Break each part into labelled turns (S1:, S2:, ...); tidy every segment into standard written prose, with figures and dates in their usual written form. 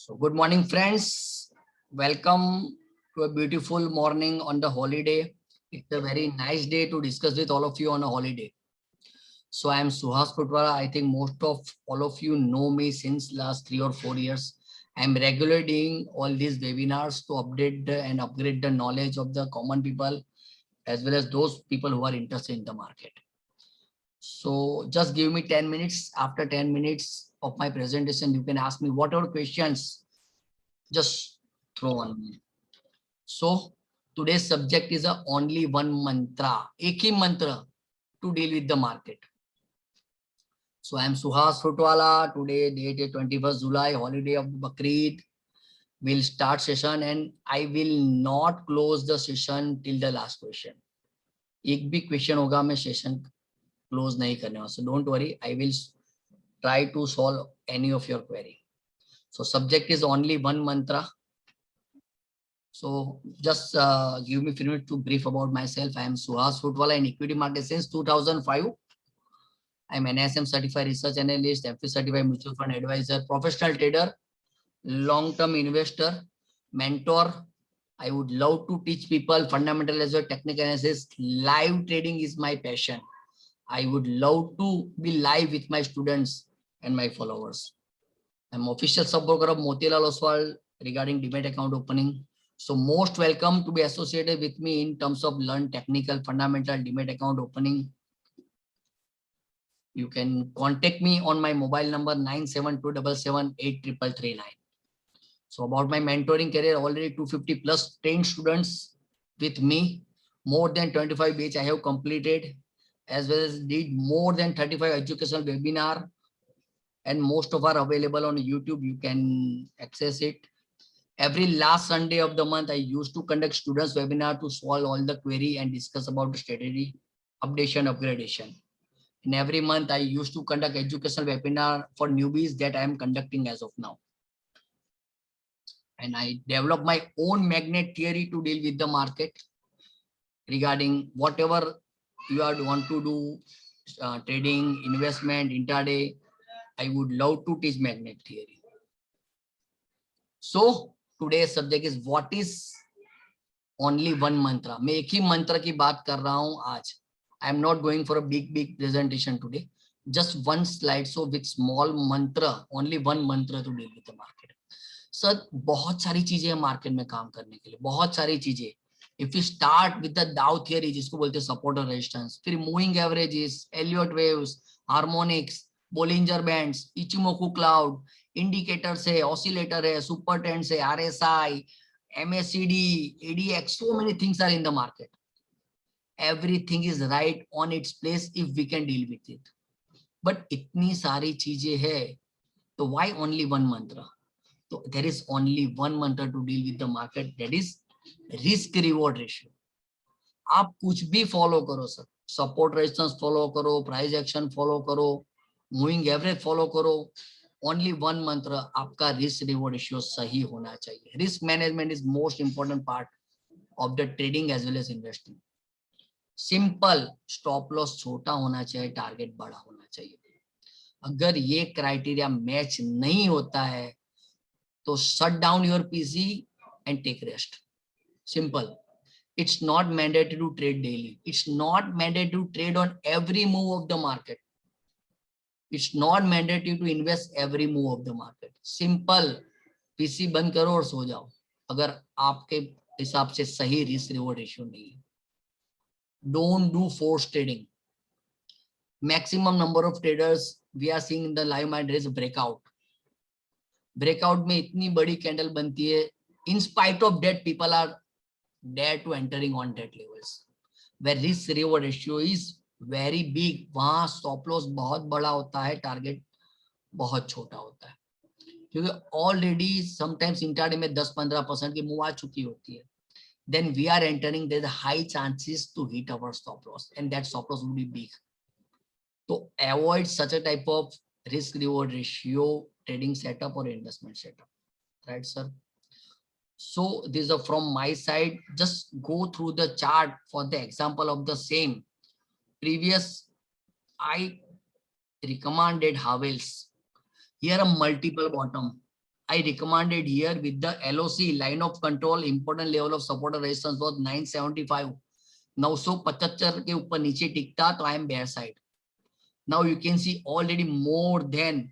S1: So good morning, friends. Welcome to a beautiful morning on the holiday. It's a very nice day to discuss with all of you on a holiday. So I am Suhas Putwala. I think most of all of you know me since last 3 or 4 years. I am regularly doing all these webinars to update and upgrade the knowledge of the common people as well as those people who are interested in the market. So just give me 10 minutes. After 10 minutes of my presentation, you can ask me whatever questions, just throw on me. So today's subject is a only one mantra, एक ही mantra to deal with the market. So I am Suhas Futwala. Today date is 21st July, holiday of Bakrid. We'll start session and I will not close the session till the last question. एक भी question होगा मैं session close नहीं करने वाला. So don't worry, I will try to solve any of your query. So subject is only one mantra. So just give me a few minutes to brief about myself. I am Suhas Futwala in equity market since 2005. I am NISM certified research analyst, FP certified mutual fund advisor, professional trader, long-term investor, mentor. I would love to teach people fundamental as well technical analysis. Live trading is my passion. I would love to be live with my students and my followers. I'm official sub-broker of Motilal Oswal regarding demat account opening. So most welcome to be associated with me in terms of learn technical fundamental demat account opening. You can contact me on my mobile number 9727783339. So about my mentoring career, already 250 plus trained students with me. More than 25 batch I have completed, as well as did more than 35 educational webinar, and most of are available on YouTube. You can access it. Every last Sunday of the month, I used to conduct students webinar to solve all the query and discuss about the strategy, updation, upgradation. And every month, I used to conduct educational webinar for newbies that I am conducting as of now. And I developed my own magnet theory to deal with the market regarding whatever you want to do, trading, investment, intraday. I would love to teach magnet theory. So today's subject is what is only one mantra. मैं एक ही मंत्र की बात कर रहा हूं आज. I am not going for a big presentation today. Just one slide so with small mantra, only one mantra to deal with the market. Sir, बहुत सारी चीजें हैं मार्केट में काम करने के लिए, बहुत सारी चीजें. If we start with the Dow theory, जिसको बोलते हैं सपोर्ट और रेजिस्टेंस, फिर moving averages, Elliott waves, harmonics, Bollinger bands, Ichimoku cloud, indicators है, ऑसिलेटर है, सुपर ट्रेंड्स है, RSI, MACD, ADX, so many things are in the market. Everything is right on its place if we can deal with it. But इतनी सारी चीजें है, तो why only one mantra? So there is only one mantra to deal with the market, that is risk reward ratio. आप कुछ भी follow करो sir, support resistance follow करो, प्राइस एक्शन फॉलो करो, मूविंग एवरेज फॉलो करो, only one मंत्र, आपका risk reward ratio सही होना चाहिए. Risk management is most important part of the trading as well as investing. Simple, stop loss छोटा होना चाहिए, टारगेट बड़ा होना चाहिए. अगर ये क्राइटेरिया मैच नहीं होता है तो shut down your PC and take rest. Simple. It's not mandatory to trade daily. It's not mandatory to trade on every move of the market. It's not mandatory to invest every move of the market. Simple. PC बंद करो और सो जाओ अगर आपके हिसाब से सही risk reward ratio नहीं है. Don't do forced trading. Maximum number of traders we are seeing in the live market is breakout. Breakout में इतनी बड़ी कैंडल बनती है, in spite of that people are dare to entering on that levels where risk reward ratio is very big. वहां stop loss बहुत बड़ा होता है, टारगेट बहुत छोटा होता है, क्योंकि ऑलरेडी समटाइम्स इंट्राडे में 10-15% की मूव आ चुकी होती है. Then we are entering, there is high chances to hit our stop loss and that stop loss would be big. तो avoid such a type of risk reward ratio trading setup or investment setup, right sir? So these are from my side. Just go through the chart for the example of the same. Previous I recommended Havels. Here a multiple bottom, I recommended here with the LOC line of control, important level of support and resistance was 975. 975 के ऊपर नीचे टिकता तो I am bear side. Now you can see already more than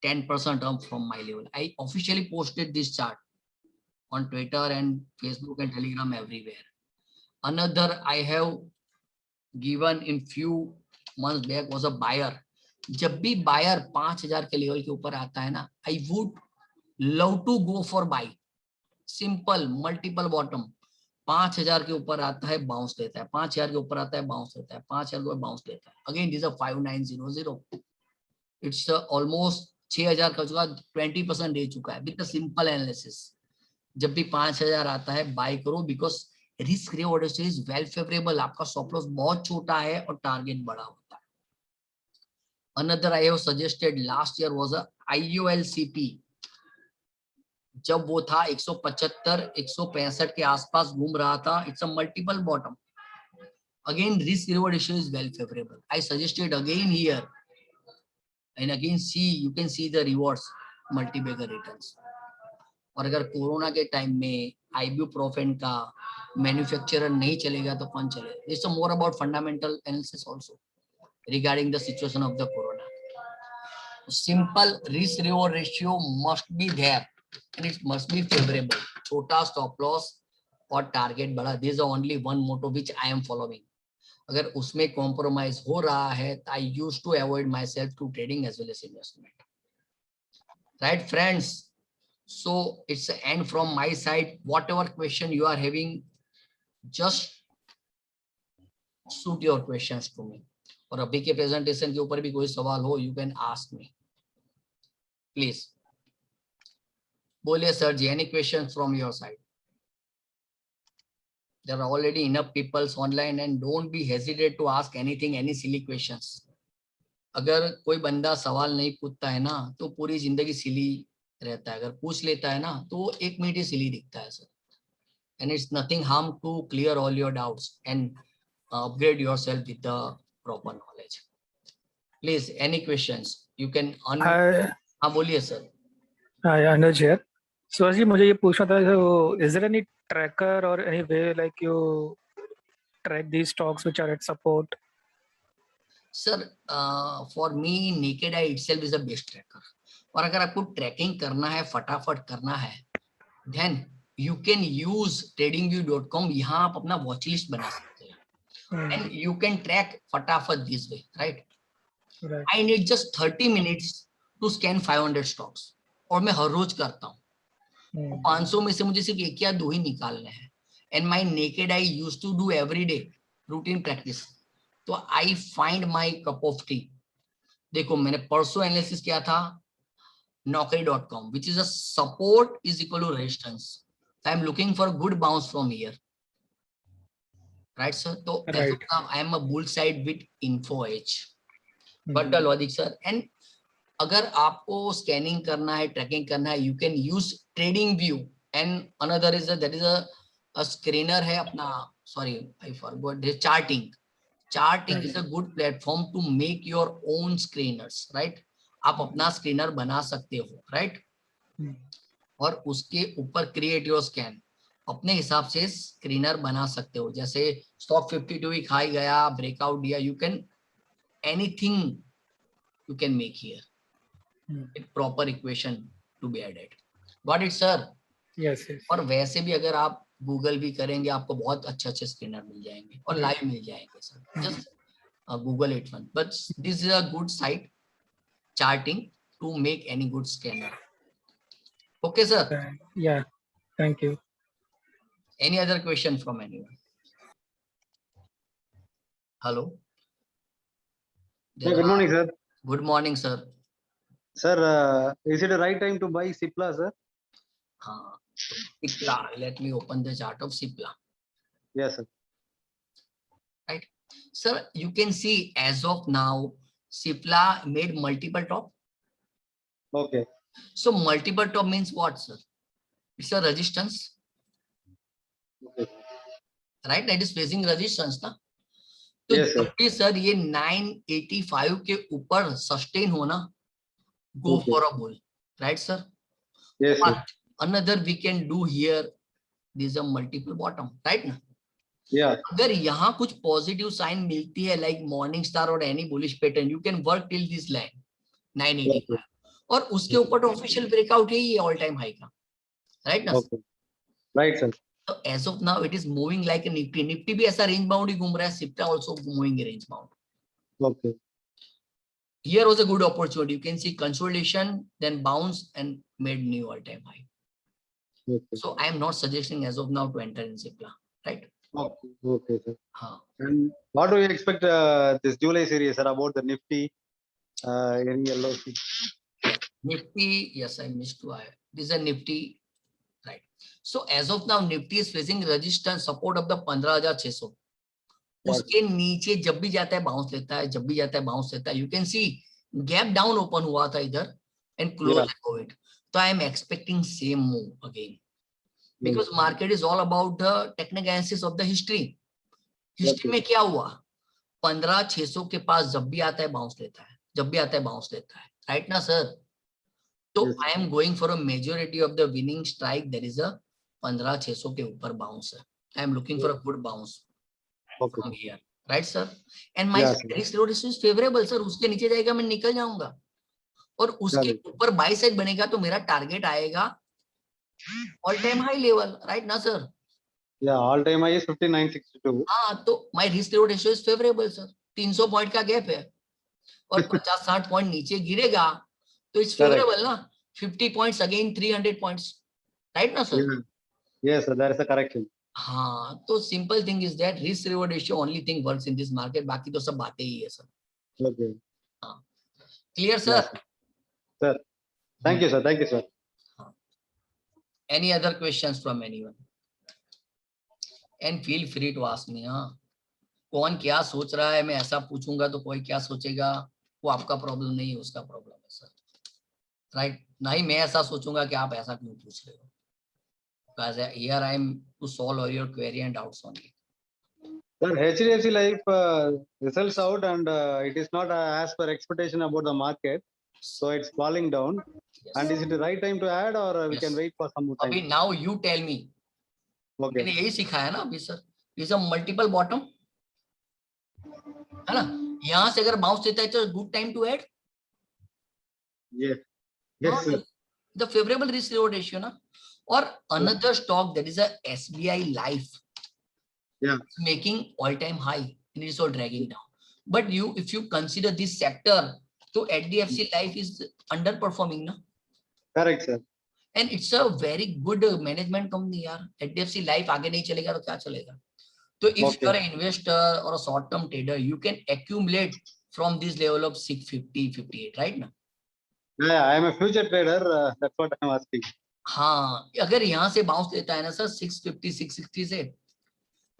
S1: 10% up from my level. I officially posted this chart on Twitter and Facebook and Telegram everywhere. Another I have given in few months back was a buyer. जब भी buyer 5000 के level के ऊपर आता है ना, I would love to go for buy. Simple multiple bottom. 5000 के ऊपर आता है बाउंस देता है, 5000 के ऊपर आता है बाउंस देता है, 5000 के ऊपर बाउंस देता है. Again this is a 5900. It's almost 6000 का चुका, 20% दे चुका है. With a simple analysis. जब भी 5000 आता है बाय करो, because risk reward is well favourable. आपका स्टॉप लॉस बहुत छोटा है और टारगेट बड़ा होता है. Another I have suggested last year was a IULCP. जब वो था 175 165 के आसपास घूम रहा था. It's a multiple bottom. Again risk reward is well favourable. I suggested again here and again see you can see the rewards, multibagger returns. और अगर कोरोना के टाइम में आइब्यूप्रोफेन का मैन्युफैक्चरर नहीं चलेगा तो कौन चलेगा? It's more about fundamental analysis also regarding the situation of the corona. Simple risk reward ratio must be there and it must be favourable. छोटा स्टॉप लॉस और टारगेट बड़ा. This is only one motto which I am following. अगर उसमें compromise हो रहा है तो I used to avoid myself to trading as well as investment. Right friends? So it's the end from my side. Whatever question you are having, just shoot your questions to me. और अभी के presentation के ऊपर भी कोई सवाल हो, you can ask me. Please. बोलिए sir ji, any questions from your side? There are already enough people online and don't be hesitate to ask anything, any silly questions. अगर कोई बंदा सवाल नहीं पूछता है ना तो पूरी जिंदगी सिली रहता है. अगर पूछ लेता है ना तो 1 मिनट ही सिली दिखता है sir. And it's nothing harm to clear all your doubts and upgrade yourself with the proper knowledge. Please, any questions you can हाँ बोलिए sir.
S2: Hi, Anuj here. So जी मुझे ये पूछना था, so is there any tracker or any way like you track these stocks which are at support?
S1: Sir, for me naked eye itself is the best tracker. और अगर आपको trekking करना है, फटाफट करना है, then you can use tradingview.com. यहाँ आप अपना वॉच लिस्ट बना सकते हैं and you can track फटाफट this way, right? I need just 30 minutes to scan 500 stocks और मैं हर रोज करता हूँ. 500 में से मुझे सिर्फ 1 या 2 ही निकालने हैं. And my naked eye used to do every day routine practice. तो I find my cup of tea. देखो मैंने परसों एनालिसिस किया था naukri.com, which is a support is equal to resistance. I am looking for good bounce from here, right sir? So as of now I am a bull side with info edge. But the logic sir. And अगर आपको scanning करना है, trekking करना है, you can use trading view. And another is that is a screener है अपना, sorry I forgot this, charting is a good platform to make your own screeners, right? आप अपना स्क्रीनर बना सकते हो, राइट? और उसके ऊपर क्रिएट योर स्कैन, अपने हिसाब से स्क्रीनर बना सकते हो. जैसे स्टॉक 52 वीक हाई गया, ब्रेकआउट दिया, you can anything you can make here with proper equation to be added. Got it sir?
S2: Yes.
S1: और वैसे भी अगर आप गूगल भी करेंगे आपको बहुत अच्छे अच्छे स्क्रीनर मिल जाएंगे और लाइव मिल जाएंगे sir. Just Google it one. But this is a good site charting to make any good scanner. Okay sir?
S2: Yeah, thank you.
S1: Any other question from anyone? Hello?
S3: Good morning sir.
S1: Good morning sir.
S3: Sir, is it the right time to buy Cipla sir?
S1: Cipla, let me open the chart of Cipla.
S3: Yes sir.
S1: Right sir, you can see as of now Cipla made multiple top.
S3: Okay.
S1: So multiple top means what sir? It's a resistance.
S3: Okay.
S1: Right, that is facing resistance ना. तो
S3: yes,
S1: जब भी sir ये 985 के ऊपर sustain होना, go for a bull, right sir?
S3: Yes, sir.
S1: But another we can do here, this is a multiple bottom, right ना?
S3: Yeah.
S1: अगर यहाँ कुछ पॉजिटिव साइन मिलती है लाइक मॉर्निंग स्टार और any bullish pattern, you can work till this line 985 और उसके ऊपर तो ऑफिशियल ब्रेकआउट है ये ऑल टाइम हाई का, राइट ना?
S3: Okay. Right, sir.
S1: So as of now it is moving like a Nifty भी ऐसा रेंज बाउंड ही घूम रहा है, Cipla also moving range bound.
S3: Okay.
S1: Here was a good opportunity. You can see consolidation, then bounce and made new all time high.
S3: Okay.
S1: So I am not suggesting as of now to enter in Cipla, right?
S3: Okay. Okay, sir.
S1: Huh.
S3: And what do you expect this July series, sir, about the Nifty in yellow?
S1: Nifty, yes, I missed to. This is a Nifty, right? So as of now, Nifty is facing resistance support of the 15,600. उसके नीचे जब भी जाता है bounce लेता है, जब भी जाता है बाउंस लेता है. You can C gap down open हुआ था इधर एंड क्लोज अबव इट. तो I am expecting same move again because market is all about the technical analysis of the history. History में क्या हुआ, 15,600 के पास जब भी आता है बाउंस लेता है, जब भी आता है बाउंस लेता है, राइट ना सर? तो I am going for a majority of the winning strike that is a 15,600 के ऊपर बाउंस है. I am looking for a good bounce from here, right sir? And my risk reward is favorable sir. उसके नीचे जाएगा मैं निकल जाऊंगा और उसके ऊपर बाई साइड बनेगा तो मेरा टारगेट आएगा all time high level, right ना sir?
S3: Yeah, all time high is 59.62.
S1: हाँ, तो my risk reward ratio is favorable sir. 300 point का गैप है और 50-60 पॉइंट नीचे गिरेगा तो इट्स फेवरेबल ना. 50 पॉइंट्स अगेन 300 पॉइंट्स, राइट ना sir?
S3: Yes sir, there is a correction.
S1: हाँ, तो simple thing is that risk reward ratio only thing works in this market. बाकी तो सब बातें ही है सर.
S3: Okay.
S1: हाँ, clear sir?
S3: Sir, thank you sir, thank you sir.
S1: Any other questions from anyone? And feel free to ask me. हाँ, कौन क्या सोच रहा है मैं ऐसा पूछूंगा तो कोई क्या सोचेगा वो आपका प्रॉब्लम नहीं है, उसका प्रॉब्लम है सर, राइट? नहीं मैं ऐसा सोचूंगा कि आप ऐसा क्यों पूछ रहे हो. Because here I am to solve all your query and doubts only.
S3: Sir, HDFC Life results out and it is not as per expectation about the market, so it's falling down.
S1: Yes.
S3: And is it the right time to add or we can wait for some more time?
S1: अभी now you tell me.
S3: Okay.
S1: मैंने यही सिखाया ना अभी sir. Is a multiple bottom, है ना? यहाँ से अगर बाउंस देता है तो good time to add.
S3: Yes. Yes sir.
S1: The favorable risk reward ratio ना. Or another stock that is a SBI Life.
S3: Yeah.
S1: Making all time high and it is all dragging down. But if you consider this sector, so HDFC Life is underperforming ना.
S3: Correct sir.
S1: And it's a very good management company यार. HDFC Life आगे नहीं चलेगा तो क्या चलेगा? So if you are an investor or a short term trader, you can accumulate from this level of 650, 58, right ना?
S3: Yeah, I am a future trader. That's what I am asking.
S1: हाँ, अगर यहाँ से बाउंस लेता है ना sir 650, 660 से,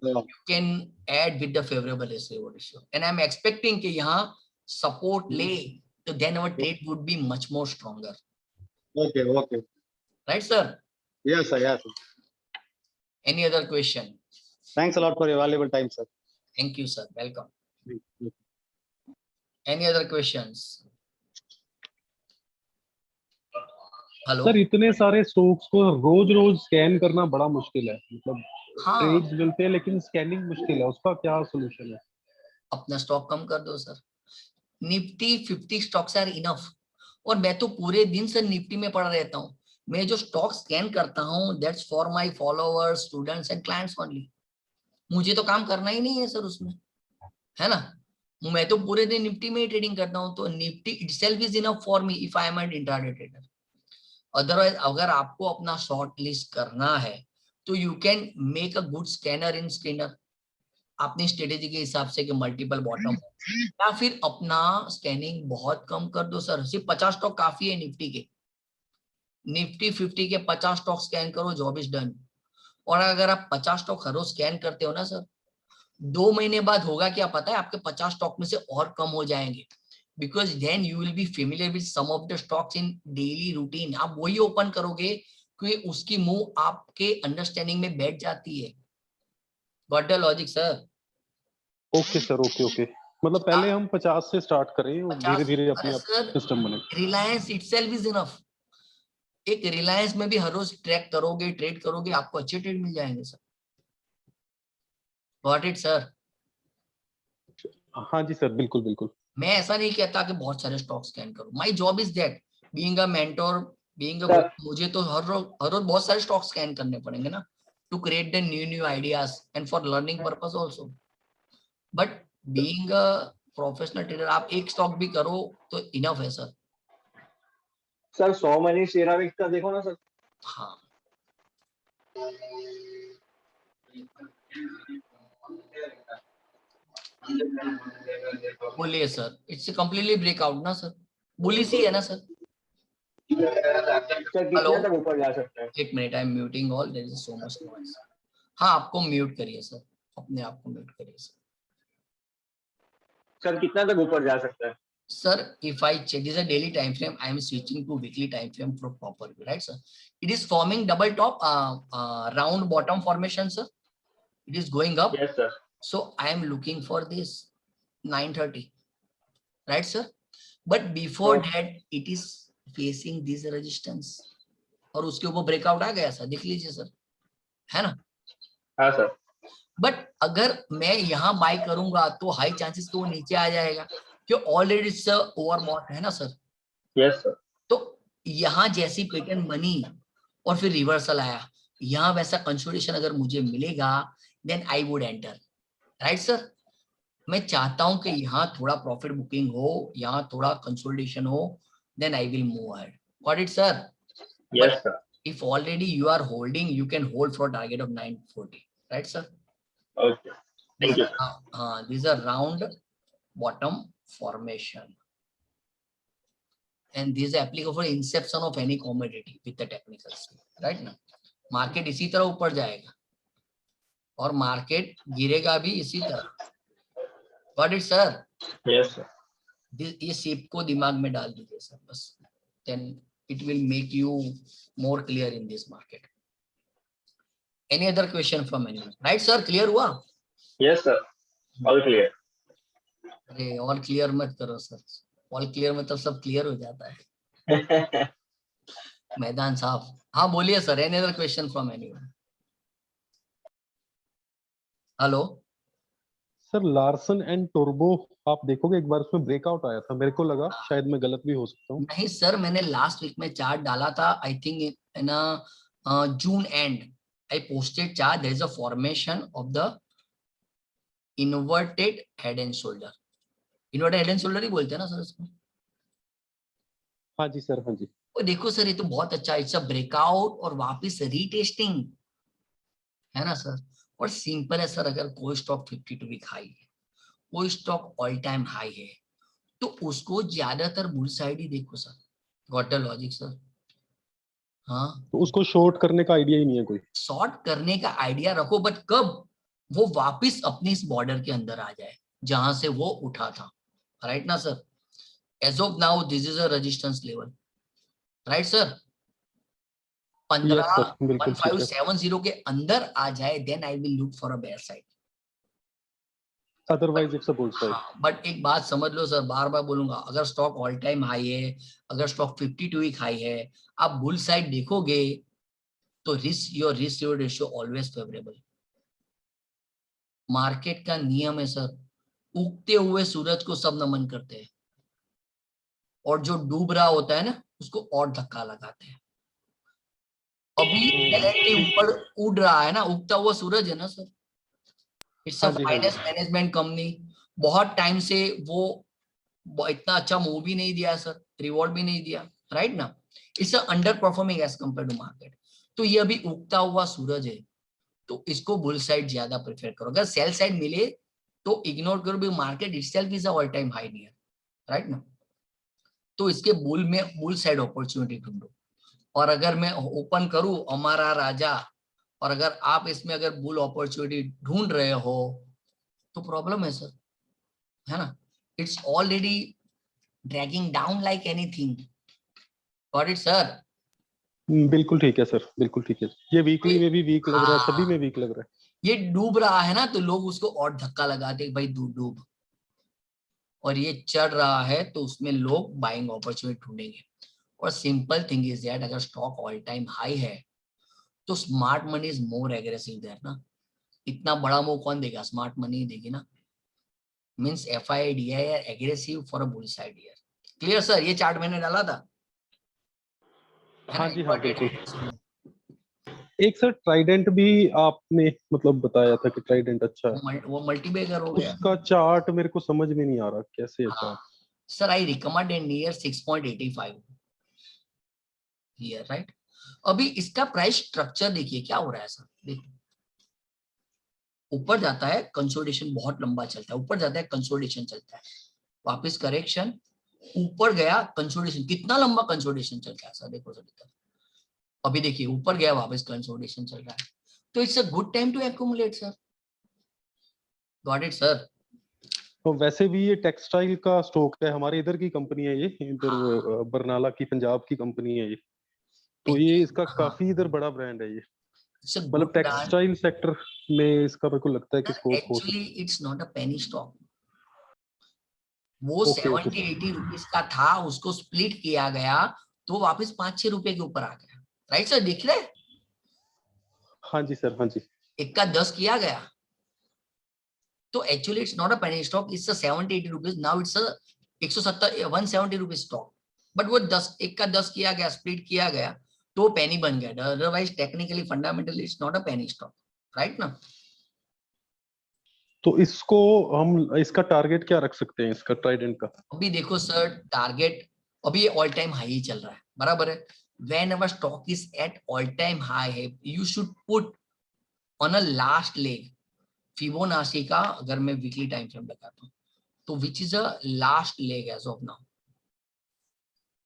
S1: you can add with the favorable risk reward ratio. And I am expecting कि यहाँ support ले, तो then our trade would be much more stronger.
S3: Okay, okay.
S1: Right, sir?
S3: Yes sir, yes sir.
S1: Any other question?
S3: Thanks a lot for your valuable time, sir.
S1: Thank you, sir. Welcome.
S3: Thank you.
S1: Any other questions? Hello
S4: sir, इतने सारे stocks को रोज रोज scan करना बड़ा मुश्किल है. मतलब
S1: हाँ,
S4: trades मिलते हैं लेकिन स्कैनिंग मुश्किल है. उसका क्या सॉल्यूशन है?
S1: अपना स्टॉक कम कर दो sir. Nifty 50 stocks are enough. और मैं तो पूरे दिन से निफ्टी में पड़ा रहता हूँ. मैं जो स्टॉक स्कैन करता हूँ that's for my followers, students and clients only. मुझे तो काम करना ही नहीं है सर उसमें, है ना? मैं तो पूरे दिन निफ्टी में ही ट्रेडिंग करता हूँ. तो Nifty itself is enough for me if I am an intraday trader. Otherwise अगर आपको अपना शॉर्ट लिस्ट करना है तो you can make a good scanner in scanner अपनी स्ट्रेटेजी के हिसाब से कि मल्टीपल बॉटम, या फिर अपना स्कैनिंग बहुत कम कर दो सर. सिर्फ 50 स्टॉक काफी है निफ्टी के. निफ्टी 50 के 50 स्टॉक स्कैन करो, जॉब इज डन. और अगर आप 50 स्टॉक हर रोज स्कैन करते हो ना सर, 2 महीने बाद होगा क्या पता है, आपके 50 स्टॉक में से और कम हो जाएंगे. Because then you will be familiar with some of the stocks in daily routine. आप वही ओपन करोगे कि उसकी मूव आपके अंडरस्टैंडिंग में बैठ जाती है. Got the logic, sir?
S4: Okay sir, okay. मतलब पहले हम 50 से स्टार्ट करें और धीरे धीरे अपने आप सिस्टम बने.
S1: Reliance itself is enough. एक रिलायंस में भी हर रोज ट्रैक करोगे, ट्रेड करोगे, आपको अच्छे ट्रेड मिल जाएंगे सर। Got it sir?
S4: हाँ जी सर, बिल्कुल बिल्कुल।
S1: मैं ऐसा नहीं कहता कि बहुत सारे स्टॉक स्कैन करो, my job is that, being a mentor, being a, मुझे तो हर रोज बहुत सारे स्टॉक स्कैन करने पड़ेंगे ना, to create the new ideas and for learning purpose also. But being a professional trader, आप एक स्टॉक भी करो तो इनफ है सर।
S5: सर 100 मनी सेरामिक्स का देखो ना सर।
S1: हाँ, बोलिए सर, इट्स कम्प्लीटली ब्रेकआउट ना सर, बुलिश ही है ना सर।
S5: सर
S1: हेलो,
S5: कितने तक ऊपर जा सकते हैं?
S1: एक minute, I am muting all, there is so much noise. हाँ, आपको म्यूट करिए सर, अपने आप को म्यूट करिए सर।
S5: सर कितना तक ऊपर जा सकता है?
S1: Sir, if I check, this is a daily time frame, I am switching to weekly time frame for proper view, right sir? It is forming double top, round bottom formation sir. It is going up,
S5: yes sir.
S1: so I am looking for this 930, right sir? But before
S5: Oh.
S1: that it is facing this resistance, और उसके ऊपर breakout आ गया sir, देख लीजिए sir, है ना?
S5: हाँ sir.
S1: But अगर मैं यहाँ बाय करूंगा तो हाई चांसेस तो वो नीचे आ जाएगा, क्यों ऑलरेडी ओवरबॉट है ना सर।
S5: Yes sir.
S1: तो यहाँ जैसी पैटर्न बनी और फिर रिवर्सल आया, यहाँ वैसा कंसोलिडेशन अगर मुझे मिलेगा then I would enter, right sir? मैं चाहता हूं कि यहाँ थोड़ा प्रॉफिट बुकिंग हो, यहाँ थोड़ा कंसोलिडेशन हो, then I will move ahead. Got it sir?
S5: Yes sir.
S1: if already you are holding, you can hold for a target of 940, right sir?
S5: Okay, thank you.
S1: This is a round bottom formation, and this is applicable for inception of any commodity with the technicals, right ना? Market इसी तरह ऊपर जाएगा और market गिरेगा भी इसी तरह। Got it sir?
S5: Yes sir.
S1: ये शेप को दिमाग में डाल दीजिए सर बस, then it will make you more clear in this market. Any other question from anyone? Right sir, clear हुआ?
S5: Yes sir, all clear.
S1: अरे और क्लियर मत करो सर, ऑल क्लियर मतलब सब क्लियर हो जाता है, मैदान साफ। हाँ बोलिए sir, any other question from anyone? Hello
S4: sir Larsen and टोरबो आप देखोगे, एक बार उसमें ब्रेकआउट आया था, मेरे को लगा शायद मैं गलत भी हो सकता हूँ।
S1: नहीं सर, मैंने लास्ट वीक में चार्ट डाला था, I think in June and I posted chart, there is a formation of the inverted head and shoulder. Inverted head and shoulder ही बोलते हैं ना सर इसको?
S4: हाँ जी सर, हाँ जी।
S1: वो देखो सर, ये तो बहुत अच्छा, इट्स अ ब्रेकआउट और वापस रीटेस्टिंग, है ना सर? और सिंपल है सर, अगर कोई स्टॉक 52 वीक हाई है, कोई स्टॉक ऑल टाइम हाई है, तो उसको ज्यादातर बुल साइड ही देखो sir. Got the logic sir? हाँ,
S4: तो उसको शॉर्ट करने का आइडिया ही नहीं है कोई।
S1: शॉर्ट करने का आइडिया रखो, बट कब वो वापस अपनी इस बॉर्डर के अंदर आ जाए जहां से वो उठा था, राइट ना sir? As of now this is a resistance level, right sir? 15,1570 के अंदर आ जाए, then I will look for a bear side,
S4: otherwise it's a bull side.
S1: हाँ, बट एक बात समझ लो सर, बार बार बोलूंगा, अगर स्टॉक ऑल टाइम हाई है, अगर स्टॉक 52 वीक हाई है, आप बुल साइड देखोगे तो risk reward ratio always favourable. Market का नियम है सर, उगते हुए सूरज को सब नमन करते हैं, और जो डूब रहा होता है ना उसको और धक्का लगाते हैं। अभी L&T ऊपर उड़ रहा है ना, उगता हुआ सूरज है ना sir. It's a finance management company, बहुत टाइम से वो इतना अच्छा मूव भी नहीं दिया सर, रिवॉर्ड भी नहीं दिया, राइट ना? It's underperforming as compare to market. तो ये अभी उगता हुआ सूरज है, तो इसको बुल साइड ज्यादा प्रेफर करो। अगर सेल साइड मिले तो इग्नोर करो, भी market itself is all time high near, right ना? तो इसके बुल साइड अपॉर्चुनिटी ढूंढो। और अगर मैं ओपन करूं हमारा राजा, और अगर आप इसमें अगर बुल अपॉर्चुनिटी ढूंढ रहे हो तो प्रॉब्लम है सर, है ना? It's already dragging down like anything. Got it sir?
S4: बिल्कुल ठीक है सर, बिल्कुल ठीक है। ये वीकली में भी वीक लग रहा है, सभी में वीक लग रहा है।
S1: ये डूब रहा है ना, तो लोग उसको और धक्का लगाते भाई डूब, और ये चढ़ रहा है तो उसमें लोग बाइंग अपॉर्चुनिटी ढूंढेंगे। और सिंपल थिंग इज दैट अगर स्टॉक ऑल टाइम हाई है तो smart money is more aggressive there ना. इतना बड़ा मूव कौन देगा? स्मार्ट मनी ही देगी ना. Means FIDI aggressive for a bull side year. Clear sir? ये चार्ट मैंने डाला था.
S4: हाँ जी, हाँ बिल्कुल. एक सर ट्राइडेंट भी आपने मतलब बताया था कि ट्राइडेंट अच्छा है.
S1: वो मल्टीबैगर हो गया.
S4: उसका चार्ट मेरे को समझ में नहीं आ रहा कैसे है chart.
S1: Sir I recommend in near 6.85 here, right. अभी इसका प्राइस स्ट्रक्चर देखिए क्या हो रहा है सर. देखिए ऊपर जाता है, कंसोलिडेशन बहुत लंबा चलता है, ऊपर जाता है, कंसोलिडेशन चलता है, वापस करेक्शन, ऊपर गया, कंसोलिडेशन. कितना लंबा कंसोलिडेशन चलता है सर? देखो सर इधर अभी देखिए ऊपर गया, वापस कंसोलिडेशन चल रहा है. तो it's a good time to accumulate sir. Got it sir?
S4: तो वैसे भी ये टेक्सटाइल का स्टॉक है, हमारे इधर की कंपनी है ये, इधर बरनाला की, पंजाब की कंपनी है ये. तो ये इसका काफी इधर बड़ा ब्रांड है ये. मतलब टेक्सटाइल सेक्टर में इसका मेरे को लगता है कि स्कोप हो सकता है.
S1: Actually it's not a penny stock. वो 70-80 रुपीस का था, उसको स्प्लिट किया गया तो वापस 5-6 रुपए के ऊपर आ गया. Right sir? दिख रहे?
S4: हाँ जी सर, हाँ जी.
S1: एक का 10 किया गया. तो actually it's not a penny stock. It's 70-80 rupees. Now it's 170 rupees stock. But वो 10, एक का 10 किया गया, स्प्लिट किया गया तो पेनी बन गया. Otherwise technically fundamentally it's not a penny stock. Right ना?
S4: तो इसको हम, इसका टारगेट क्या रख सकते हैं इसका ट्राइडेंट का?
S1: अभी देखो सर टारगेट अभी ऑल टाइम हाई ही चल रहा है, बराबर है. whenever stock is at all time high है, you should put on a last leg. Fibonacci का अगर मैं वीकली टाइम फ्रेम लगाता हूँ तो which is a last leg as of now.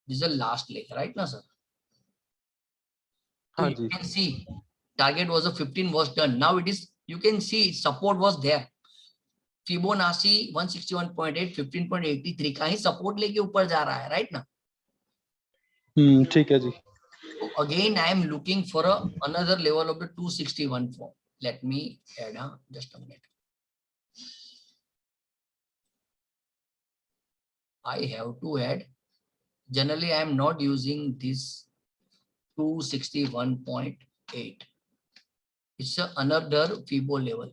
S1: This is a last leg, right ना sir? So
S4: हाँ
S1: you
S4: जी.
S1: can see target was a 15 was done. Now it is, you can see support was there. Fibonacci 161.8 15.83 का ही support लेके ऊपर जा रहा है, right ना?
S4: ठीक है जी.
S1: So again I am looking for another level of the 261 form. Let me add just a minute. I have to add. Generally I am not using this 261.8. It's another Fibo level.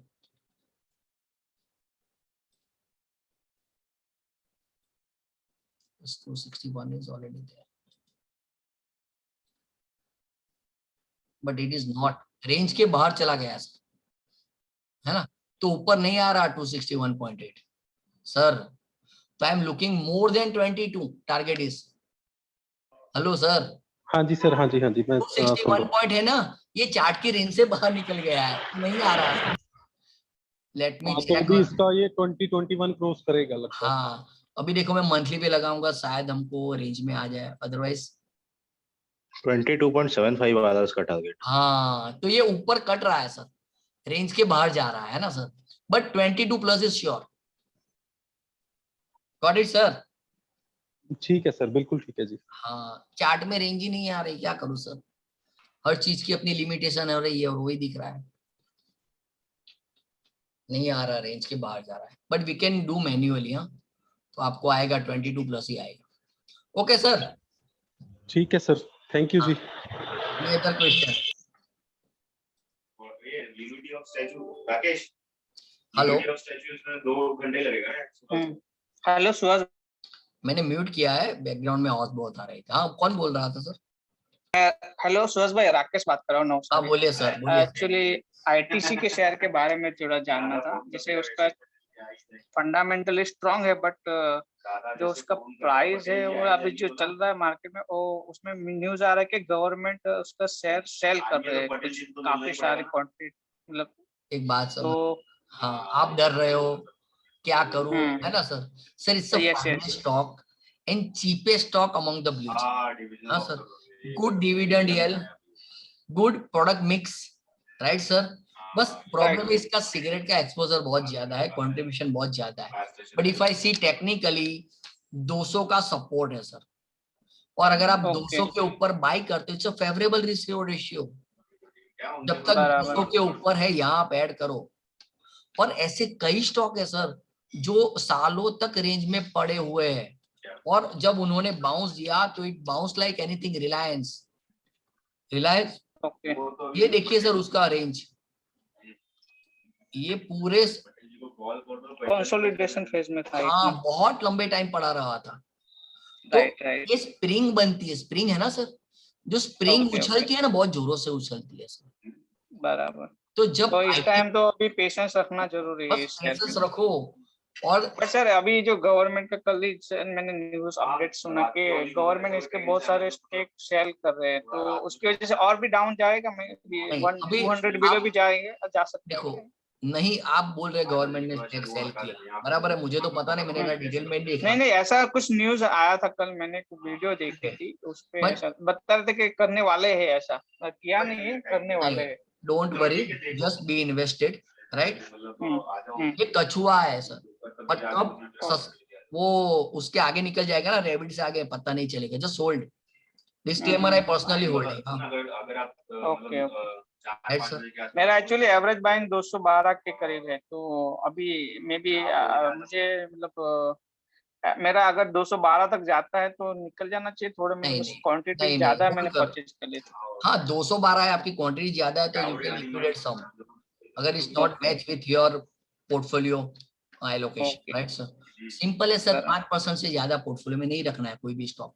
S1: This 261 is already there. But it is not. Range के बाहर चला गया sir, है ना? तो ऊपर नहीं आ रहा 261.8 सर. तो I am looking more than 22. Target is, hello sir,
S4: हाँ जी सर, हाँ जी, हाँ जी, मैं
S1: 261 पॉइंट है ना, ये चार्ट की रेंज से बाहर निकल गया है, नहीं आ रहा है. लेट मी
S4: तो
S1: चेक.
S4: अभी इसका ये 2021 क्रॉस करेगा लगता है.
S1: हाँ अभी देखो मैं मंथली पे लगाऊंगा, शायद हमको रेंज में आ जाए, अदरवाइज
S6: 22.75 आ रहा है उसका टारगेट.
S1: हाँ तो ये ऊपर कट रहा है सर, रेंज के बाहर जा रहा है ना sir. But 22 plus is sure. Got it sir?
S4: ठीक है सर, बिल्कुल ठीक है जी.
S1: हाँ चार्ट में रेंज ही नहीं आ रही, क्या करूं सर? हर चीज की अपनी लिमिटेशन हो रही है और वही दिख रहा है, नहीं आ रहा, रेंज के बाहर जा रहा है. But we can do manually. हाँ तो आपको आएगा 22 प्लस ही आएगा. Okay sir?
S4: ठीक है सर, थैंक यू जी.
S1: Any other question?
S6: Rakesh,
S1: hello,
S6: 2 घंटे लगेगा.
S7: हेलो सुहास,
S1: मैंने म्यूट किया है, बैकग्राउंड में आवाज बहुत आ रही थी. हाँ कौन बोल रहा था सर?
S7: हेलो सुहास भाई, राकेश बात कर रहा हूँ.
S1: हाँ बोलिए सर, बोलिए.
S7: एक्चुअली आईटीसी के शेयर के बारे में थोड़ा जानना था. जैसे उसका फंडामेंटली स्ट्रांग है, बट जो उसका प्राइस है वो अभी जो चल रहा है मार्केट में, वो उसमें न्यूज आ रहा है कि गवर्नमेंट उसका शेयर सेल कर रहे हैं काफी सारी क्वांटिटी. मतलब
S1: एक बात सर,
S7: तो
S1: हाँ आप डर रहे हो क्या करूं, है ना sir? Sir it's a finance stock and cheapest stock among the blue chip. हाँ sir, good dividend yield, good product mix, right sir? बस प्रॉब्लम इसका सिगरेट का एक्सपोजर बहुत ज्यादा है, कंट्रीब्यूशन बहुत ज्यादा है. But if I see technically 200 का सपोर्ट है सर, और अगर आप 200 के ऊपर बाई करते हो, it's a favourable risk reward ratio. जब तक 200 के ऊपर है यहाँ आप ऐड करो. और ऐसे कई स्टॉक है सर जो सालों तक रेंज में पड़े हुए हैं और जब उन्होंने बाउंस दिया तो it bounce like anything. Reliance
S7: okay
S1: ये देखिए सर उसका रेंज, ये पूरे
S7: कंसोलिडेशन फेज में था
S1: हाँ
S7: इतना।
S1: बहुत लंबे टाइम पड़ा रहा था। तो
S7: राइट
S1: ये स्प्रिंग बनती है, स्प्रिंग है ना सर, जो स्प्रिंग
S7: Okay,
S1: उछलती है ना बहुत जोरों से उछलती है सर।
S7: बराबर।
S1: तो जब
S7: तो इस
S1: IT
S7: टाइम तो अभी पेशेंस रखना जरूरी है
S1: बस
S7: इस शेयर
S1: पेशेंस
S7: में।
S1: रखो। और
S7: बट सर अभी जो गवर्नमेंट का कल ही मैंने न्यूज अपडेट सुना कि गवर्नमेंट इसके बहुत सारे स्टेक सेल कर रहे हैं, तो उसकी वजह से और भी डाउन जाएगा। मैं
S1: नहीं, अभी
S7: 200 बिलो
S1: आप
S7: भी जाएंगे, जा सकते
S1: देखो,
S7: हैं।
S1: नहीं आप बोल रहे गवर्नमेंट ने स्टेक सेल किया, बराबर है, मुझे तो पता नहीं, मैंने ना डिटेल में देखा।
S7: नहीं ऐसा कुछ न्यूज आया था कल, मैंने वीडियो देखी थी, उस पे
S1: But-
S7: ऐसा बता रहे थे कि करने वाले हैं, ऐसा किया नहीं है, करने वाले हैं।
S1: Don't worry, just be invested, right.
S7: Hmm.
S1: ये कछुआ है सर, बट कब वो उसके आगे निकल जाएगा ना, रैबिट से आगे पता नहीं चलेगा। जस्ट होल्ड, डिस्क्लेमर है, personally holding.
S7: Okay
S1: right sir.
S7: मेरा एक्चुअली एवरेज बाइंग 212 के करीब है, तो अभी मे बी मुझे मतलब मेरा अगर 212 तक जाता है तो निकल जाना चाहिए थोड़ा। मेरे पास क्वांटिटी ज्यादा है, मैंने परचेज कर ली थी।
S1: हाँ 212 है, आपकी क्वांटिटी ज्यादा है, तो यू कैन लिक्विडेट सम अगर it's not match with your portfolio allocation, right sir. Simple है सर, 5% से ज्यादा पोर्टफोलियो में नहीं रखना है कोई भी stock.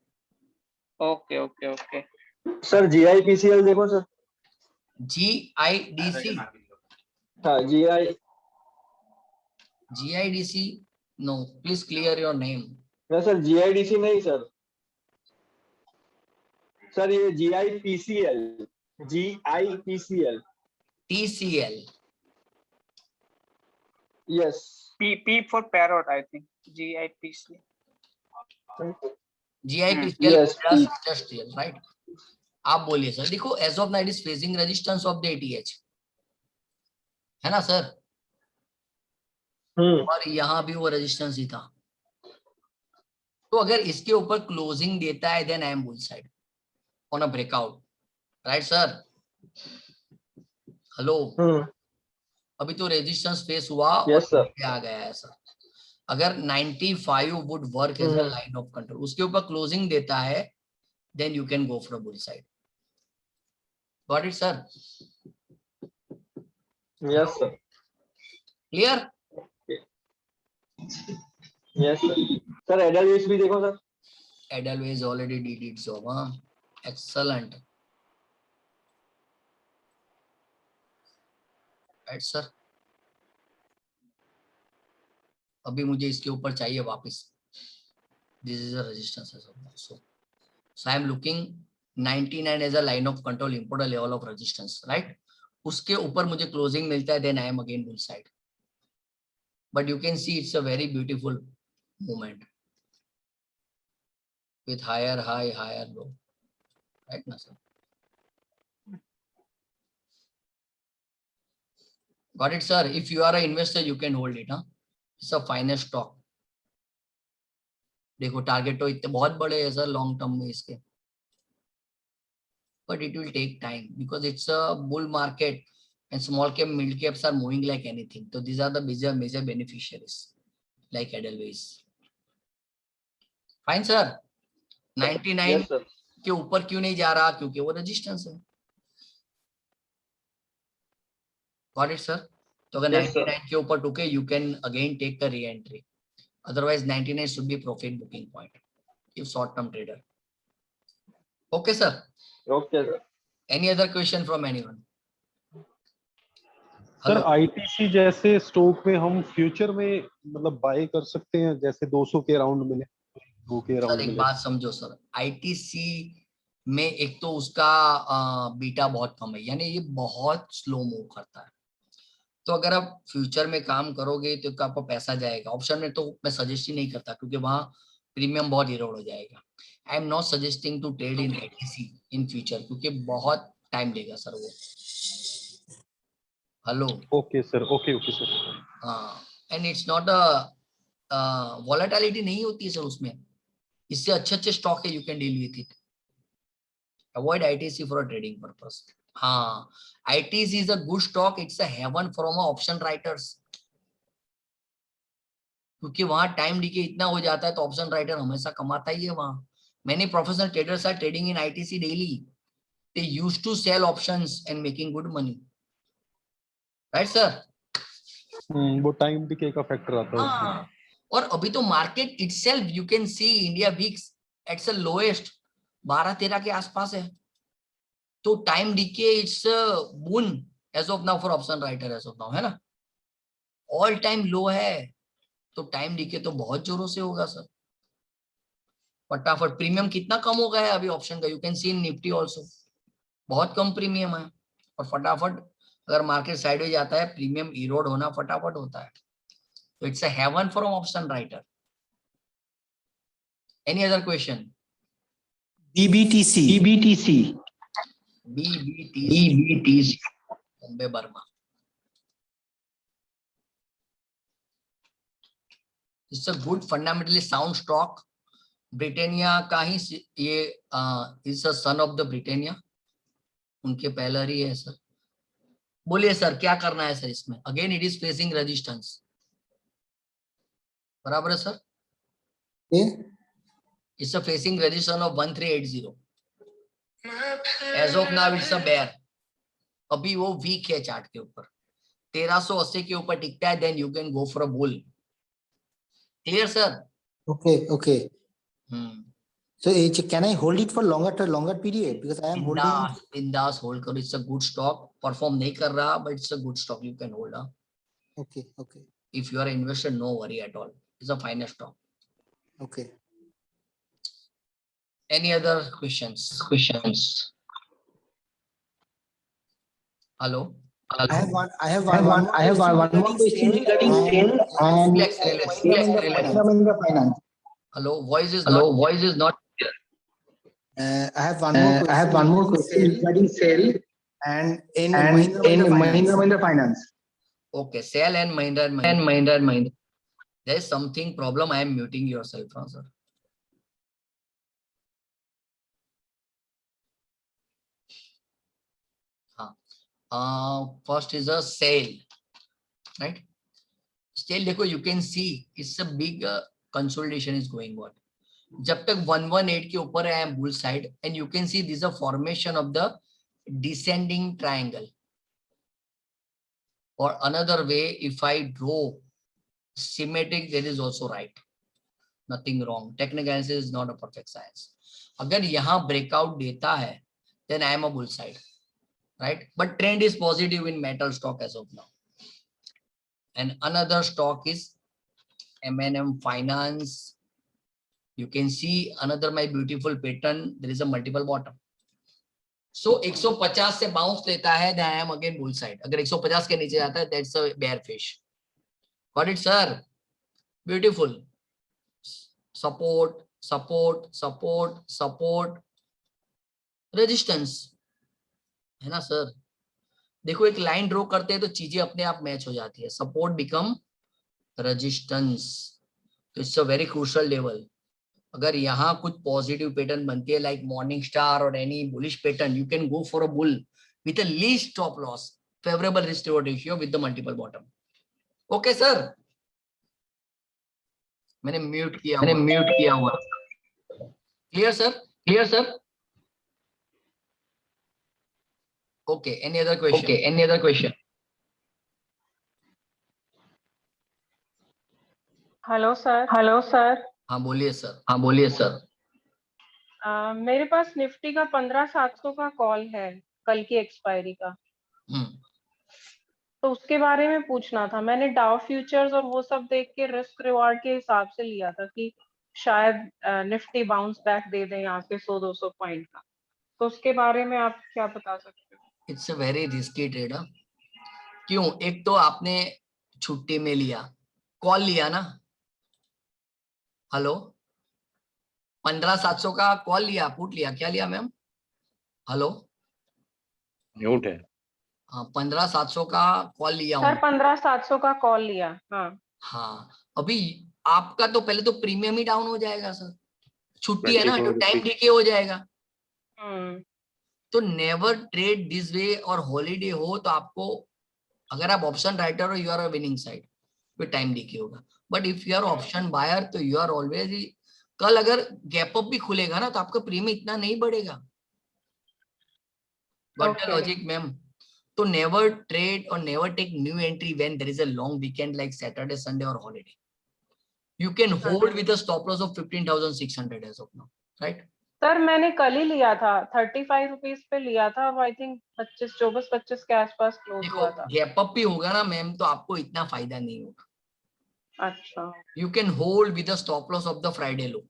S7: Okay okay okay
S5: sir GIPCL देखो सर।
S1: GIDC,
S5: हाँ
S1: GIDC no, please clear your name.
S5: नहीं सर, GIDC नहीं सर, सर ये GIPCL, GIPCL।
S1: TCL,
S5: यस।
S7: P for parrot, I think. GIPC.
S1: GIPCL
S5: Yes,
S1: plus industrial, right. आप बोलिए sir. देखो as of night is facing resistance of the ATH, है ना sir, और यहाँ भी वो रेजिस्टेंस ही था। तो अगर इसके ऊपर क्लोजिंग देता है then I am bull side on a breakout, right sir. Hello, अभी तो रेजिस्टेंस फेस हुआ और
S5: Yes, sir.
S1: नीचे आ गया है सर। अगर 95 would work as a line of control, उसके ऊपर क्लोजिंग देता है then you can go for a bull side. Got it sir?
S5: Yes, sir.
S1: Clear?
S5: Yes, sir. Sir Edelweiss भी देखो sir.
S1: Edelweiss already did its job, huh? Excellent. Right, sir. अभी मुझे इसके ऊपर चाहिए वापस। This is a resistance as of now. So I am looking 99 as a line of control, important level of resistance, right? उसके ऊपर मुझे closing मिलता है, then I am again bull side. But you can see it's a very beautiful movement with higher high, higher low, right, na sir? Got it, sir? If you are an investor, you can hold it, huh? It's a finest stock. देखो target तो इतने बहुत बड़े हैं sir long term में इसके, but it will take time because it's a bull market and small cap mid caps are moving like anything. तो these are the major beneficiaries like Edelweiss. Fine sir. 99
S5: Yes, sir.
S1: के ऊपर क्यों नहीं जा रहा? क्योंकि वो रेजिस्टेंस है। Got it sir? तो अगर
S5: Yes, sir.
S1: 99 के ऊपर टूके you can again take the re entry, otherwise 99 should be profit booking point if short term trader. Okay sir.
S5: Okay, sir.
S1: Any other question from anyone?
S4: Sir
S1: Hello.
S4: ITC जैसे stock में हम future में मतलब bye कर सकते हैं, जैसे 200 के राउंड मिले, 2 के
S1: सर
S4: राउंड
S1: एक
S4: मिले।
S1: बात समझो सर, ITC में एक तो उसका बीटा बहुत कम है, यानी ये बहुत स्लो मूव करता है। तो अगर आप फ्यूचर में काम करोगे तो आपका पैसा जाएगा। ऑप्शन में तो मैं सजेस्ट ही नहीं करता क्योंकि वहां प्रीमियम बहुत इरोड हो जाएगा। I am not suggesting to trade in ITC in future क्योंकि बहुत टाइम लेगा सर वो। Hello.
S4: Okay sir, okay sir.
S1: हाँ, and it's not a volatility नहीं होती है सर उसमें। इससे अच्छे स्टॉक है, you can deal with it. Avoid ITC for a trading purpose. हाँ, ITC is a good stock. It's a heaven from option writers. क्योंकि वहां टाइम डीके इतना हो जाता है तो ऑप्शन राइटर हमेशा कमाता ही है वहां. Many professional traders are trading in ITC daily. They used to sell options and making good money. Right, sir?
S4: वो टाइम डिके का फैक्टर आता है उसमें.
S1: हाँ. और अभी तो market itself you can see India VIX it's a lowest 12-13 के आसपास है. तो time decay it's boon as of now for option writer as of now, है ना. ऑल टाइम लो है तो टाइम डीके तो बहुत जोरों से होगा सर. फटाफट प्रीमियम कितना कम हो गया है अभी ऑप्शन का, you can C in Nifty also बहुत कम प्रीमियम है. और फटाफट अगर मार्केट साइडवेज जाता है प्रीमियम इरोड होना फटाफट होता है. तो it's a haven for option writer. Any other question?
S8: BBTC.
S1: BBTC Bombay Burmah. It's a good fundamentally sound stock. Britannia का ही ये is a son of the Britannia, उनके पहले ही है सर. बोलिए सर क्या करना है सर इसमें? Again it is facing resistance. बराबर है sir. It's a facing resistance of 1380. As of now it's a bear. अभी वो वीक है चार्ट के ऊपर. 1380 के ऊपर टिकता है then you can go for a bull. Clear sir?
S8: Okay. So can I hold it for longer period? Because I am holding.
S1: Bindas hold करो. It's a good stock. Perform नहीं कर रहा but it's a good stock. You can hold.
S8: Okay.
S1: If you are an investor, no worry at all. It's a fine stock.
S8: Okay.
S1: Any other questions? Hello.
S8: I have one more question regarding sale and
S1: Relax.
S8: Mahindra Finance.
S1: Hello. Voice is not clear.
S8: I have one more question regarding sale and in Mahindra Finance.
S1: Okay. Sell and Mahindra. There is something problem. I am muting yourself, sir. First is a sale, right? Sale देखो, you can see it's a big consolidation is going on. जब तक 118 के ऊपर है bull side and you can see this is a formation of the descending triangle. Or another way, if I draw symmetric, that is also right. Nothing wrong. Technical analysis is not a perfect science. अगर यहाँ breakout देता है, then I am a bull side. Right, but trend is positive in metal stock as of now. And another stock is M&M Finance. You can see another my beautiful pattern. There is a multiple bottom. So 150 से bounce लेता है, then I am again bull side. अगर 150 के नीचे जाता है, that's a bear fish. Got it, sir? Beautiful. Support. Resistance. है ना सर? देखो एक लाइन ड्रॉ करते हैं तो चीजें अपने आप मैच हो जाती है. Support become resistance. तो it's a very crucial level. अगर यहाँ कुछ पॉजिटिव पैटर्न बनती है लाइक मॉर्निंग स्टार और any bullish pattern, you can go for a bull with a least stop loss, favourable risk reward ratio with the multiple bottom. Okay sir. मैंने mute किया हुआ. Clear sir? Okay, any other question?
S9: Hello sir.
S1: हाँ बोलिए sir.
S9: मेरे पास Nifty का 15,700 का call है कल की एक्सपायरी का. तो उसके बारे में पूछना था. मैंने डाउ फ्यूचर्स और वो सब देख के रिस्क रिवार्ड के हिसाब से लिया था कि शायद निफ्टी बाउंस बैक दे दे यहाँ से 100-200 पॉइंट का. तो उसके बारे में आप क्या बता सकते हो?
S1: It's a very risky trade. क्यों? एक तो आपने छुट्टी में लिया, कॉल लिया ना. हेलो, 15,700 का कॉल लिया, पुट लिया, क्या लिया मैम? हेलो,
S6: म्यूट है.
S1: हाँ 15,700 का कॉल लिया
S9: सर. 15,700 का कॉल लिया.
S1: हाँ. अभी आपका तो पहले तो प्रीमियम ही डाउन हो जाएगा सर. छुट्टी है ना, तो टाइम डीके हो जाएगा. तो नेवर ट्रेड दिस वे. और हॉलीडे हो तो आपको, अगर आप ऑप्शन राइटर हो, you are a winning side, फिर टाइम डीके होगा. But if you are option buyer तो यू आर ऑलवेज, कल अगर गैप अप भी खुलेगा ना तो आपका प्रीमियम इतना नहीं बढ़ेगा। Got the logic ma'am? तो नेवर ट्रेड और never take new entry when there is a long weekend like Saturday Sunday और holiday. You can hold with a stop loss of 15,600 as of now, right?
S9: Sir मैंने कल ही लिया था 35 rupees पे लिया था, अब आई थिंक 24-25 के आसपास क्लोज
S1: देखो
S9: हुआ था।
S1: गैप अप भी होगा ना मैम तो आपको इतना फायदा नहीं होगा।
S9: अच्छा,
S1: You can hold with the stop loss of the Friday low.